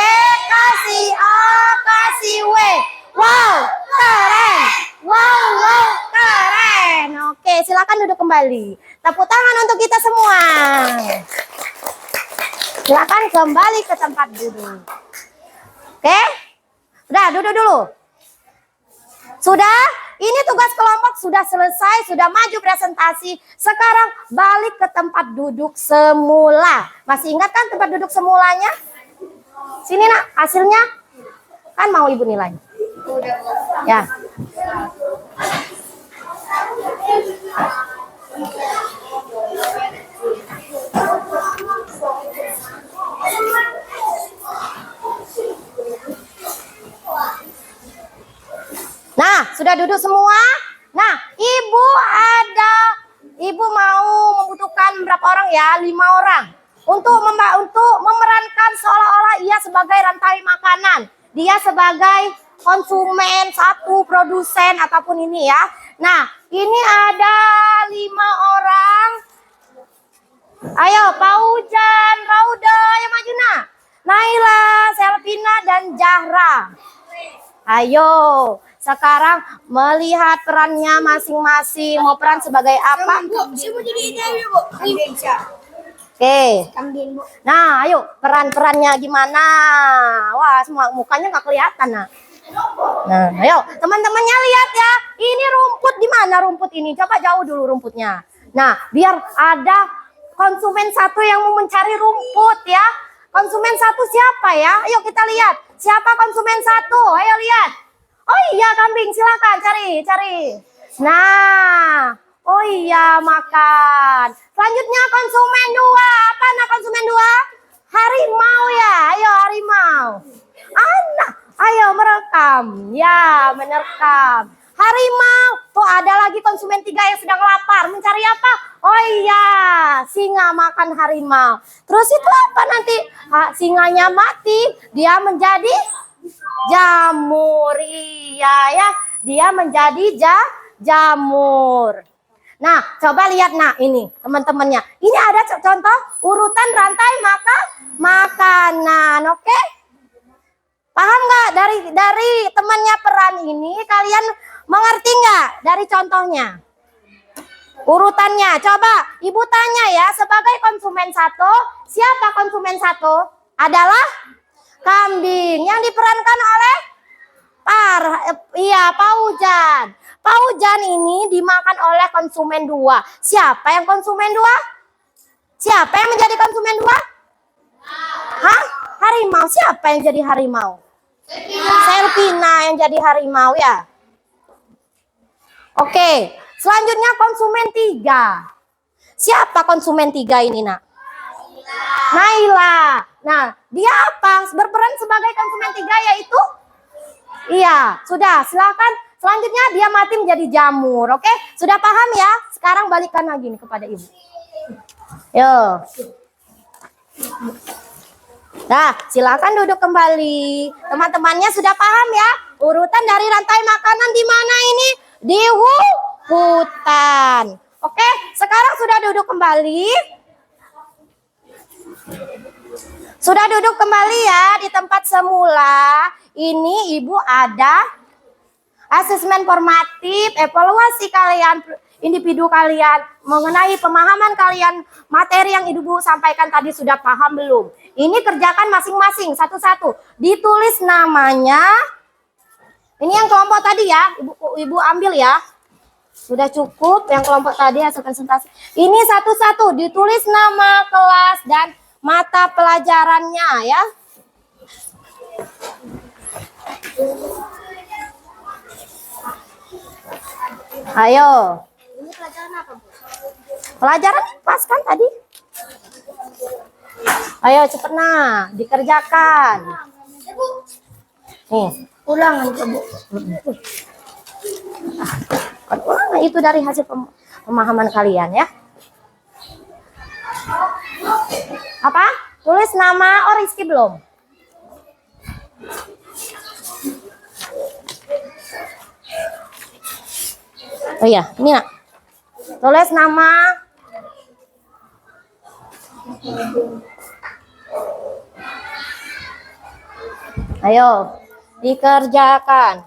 kasih O, kasih W. Wow, keren. Wow, wow, keren. Oke, silakan duduk kembali. Tepuk tangan untuk kita semua. Silakan kembali ke tempat duduk. Oke? Udah, duduk dulu. Sudah? Ini tugas kelompok sudah selesai, sudah maju presentasi. Sekarang balik ke tempat duduk semula. Masih ingat kan tempat duduk semulanya? Sini nak, hasilnya. Kan mau ibu nilai. Ya. Nah, sudah duduk semua? Nah, ibu mau membutuhkan berapa orang ya? 5 orang. Untuk memerankan seolah-olah ia sebagai rantai makanan. Dia sebagai konsumen 1, produsen ataupun ini ya. Nah, ini ada 5 orang. Ayo, Paujan, Rauda, yang maju nak. Naila, Selvina, dan Zahra. Ayo, sekarang melihat perannya masing-masing. Mau peran sebagai apa? Oke. Nah, ayo peran-perannya gimana? Wah, semua mukanya nggak kelihatan nah. Nah, ayo teman-temannya lihat ya. Ini rumput di mana rumput ini? Coba jauh dulu rumputnya. Nah, biar ada konsumen 1 yang mau mencari rumput ya. Konsumen 1 siapa ya? Ayo kita lihat. Siapa konsumen 1? Ayo lihat. Oh iya, kambing, silakan cari. Nah, oh iya, makan. Selanjutnya konsumen 2. Apa nak konsumen 2? Harimau ya. Ayo harimau. Anak, ayo merekam. Ya, merekam. Harimau. Tuh ada lagi konsumen 3 yang sedang lapar. Mencari apa? Oh iya, singa makan harimau. Terus itu apa nanti? Singanya mati, dia menjadi jamur. Iya ya, dia menjadi jamur. Nah, coba lihat nah ini teman-temannya. Ini ada contoh urutan rantai makanan, oke? Paham nggak dari temannya peran ini? Kalian mengerti nggak dari contohnya? Urutannya, coba ibu tanya ya, sebagai konsumen satu, siapa konsumen satu? Adalah kambing yang diperankan oleh Paujan. Paujan ini dimakan oleh konsumen 2. Siapa yang konsumen 2? Siapa yang menjadi konsumen 2? Hah? Harimau. Siapa yang jadi harimau? Serpina yang jadi harimau ya. Oke, selanjutnya konsumen 3. Siapa konsumen 3 ini, Nak? Naila. Nah, dia apa? Berperan sebagai konsumen 3 yaitu? Iya, sudah. Silakan. Selanjutnya dia mati menjadi jamur. Oke, sudah paham ya? Sekarang balikan lagi nih kepada ibu. Yo. Nah, silakan duduk kembali. Teman-temannya sudah paham ya? Urutan dari rantai makanan di mana ini? Di hutan. Oke, sekarang sudah duduk kembali. Sudah duduk kembali ya di tempat semula. Ini ibu ada asesmen formatif, evaluasi kalian, individu kalian, mengenai pemahaman kalian, materi yang ibu sampaikan tadi sudah paham belum? Ini kerjakan masing-masing, satu-satu. Ditulis namanya. Ini yang kelompok tadi ya, ibu ambil ya. Sudah cukup yang kelompok tadi hasil presentasi. Ini satu-satu, ditulis nama kelas dan mata pelajarannya ya. Ayo. Ini pelajaran apa, Bu? Pelajaran pas kan tadi? Ayo cepet nah, dikerjakan. Nih, ulangan Bu. Ulangan itu dari hasil pemahaman kalian ya. Apa? Tulis nama. Oh, Rizky belum. Oh iya, ini Nak. Tulis nama. Ayo, dikerjakan.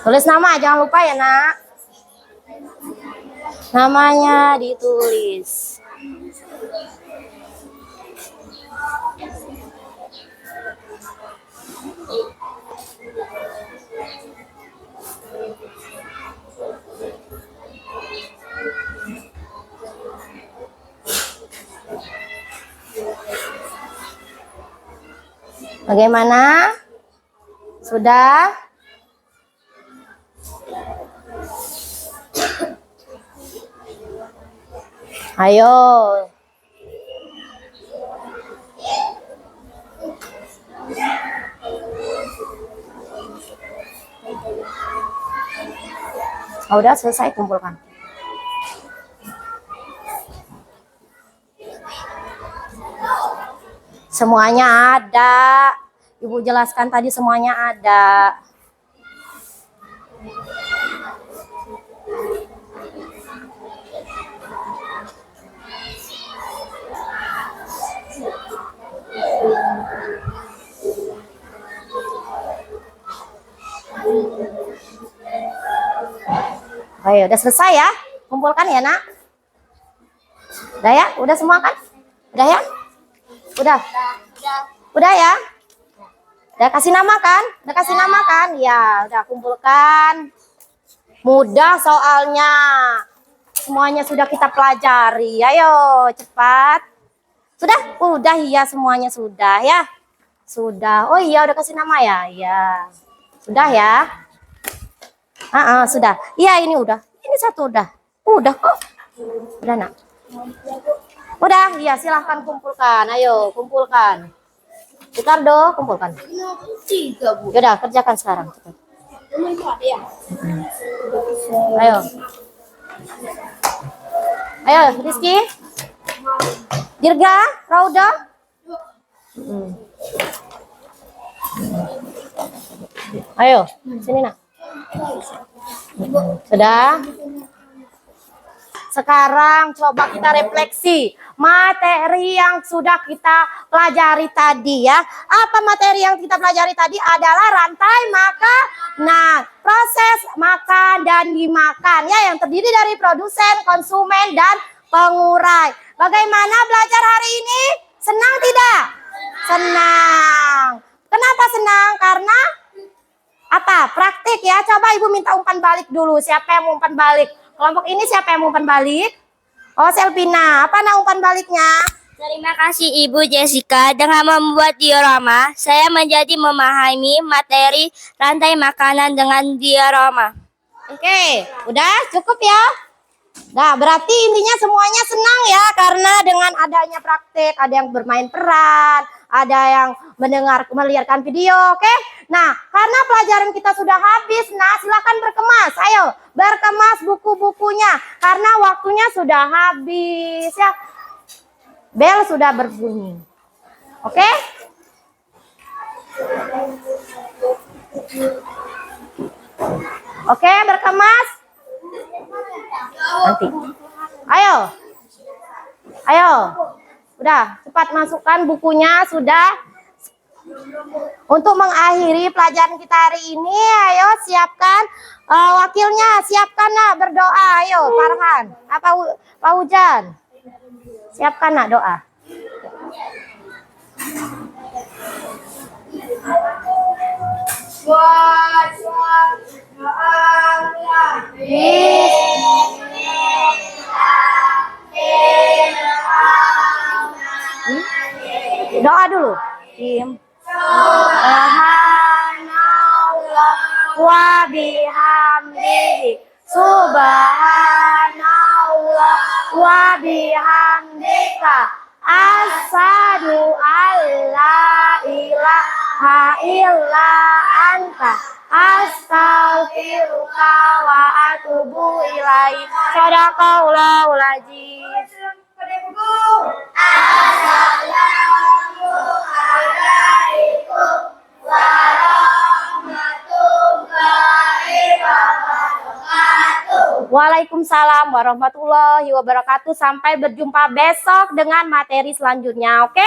Tulis nama, jangan lupa ya, Nak. Namanya ditulis. Bagaimana? Sudah? Ayo. Oh, udah selesai, kumpulkan. Semuanya ada. Ibu jelaskan tadi semuanya ada. Ayo, udah selesai ya? Kumpulkan ya, Nak. Udah ya? Udah semua kan? Udah ya? Udah. Udah ya? Udah kasih nama kan? Udah kasih nama kan? Ya, udah kumpulkan. Mudah soalnya. Semuanya sudah kita pelajari. Ayo, cepat. Sudah? Udah iya, semuanya sudah ya. Sudah. Oh iya, udah kasih nama ya? Iya. Sudah ya? Sudah. Iya, ini udah. Ini satu udah. Udah kok. Udah, Nak. Udah, iya silahkan kumpulkan. Ayo, kumpulkan. Ricardo, kumpulkan. Udah, kerjakan sekarang. Cepat. Ayo. Ayo, Rizky. Dirga, Rauda. Ayo, sini nak. Sudah? Sekarang coba kita refleksi materi yang sudah kita pelajari tadi ya. Apa materi yang kita pelajari tadi? Adalah rantai makanan, proses makan dan dimakan ya, yang terdiri dari produsen, konsumen, dan pengurai. Bagaimana belajar hari ini? Senang tidak? Senang. Kenapa senang? Karena apa? Praktik ya. Coba Ibu minta umpan balik dulu. Siapa yang mau umpan balik? Kelompok ini siapa yang mau umpan balik? Oh, Selvina. Apa nama umpan baliknya? Terima kasih Ibu Jessica. Dengan membuat diorama, saya menjadi memahami materi rantai makanan dengan diorama. Oke, udah cukup ya? Nah, berarti intinya semuanya senang ya, karena dengan adanya praktik, ada yang bermain peran, ada yang melihatkan video, oke? Nah, karena pelajaran kita sudah habis, nah silakan berkemas. Ayo, berkemas buku-bukunya, karena waktunya sudah habis ya. Bel sudah berbunyi. Oke? Oke, berkemas. Nanti. Ayo. Ayo. Udah, cepat masukkan bukunya sudah. Untuk mengakhiri pelajaran kita hari ini, ayo siapkan wakilnya, siapkan nak berdoa. Ayo, Farhan. Pak Hujan. Siapkan nak doa. Doa dulu. Subhanallah wa bihamdihi. Subhanallah wa bihamdika. Asyhadu alla ilaha illa anta. Astaghfiruka wa atubu ilaik. Shadaqallahul azim. Assalamualaikum warahmatullahi wabarakatuh. Waalaikumsalam warahmatullahi wabarakatuh. Sampai berjumpa besok dengan materi selanjutnya. Oke?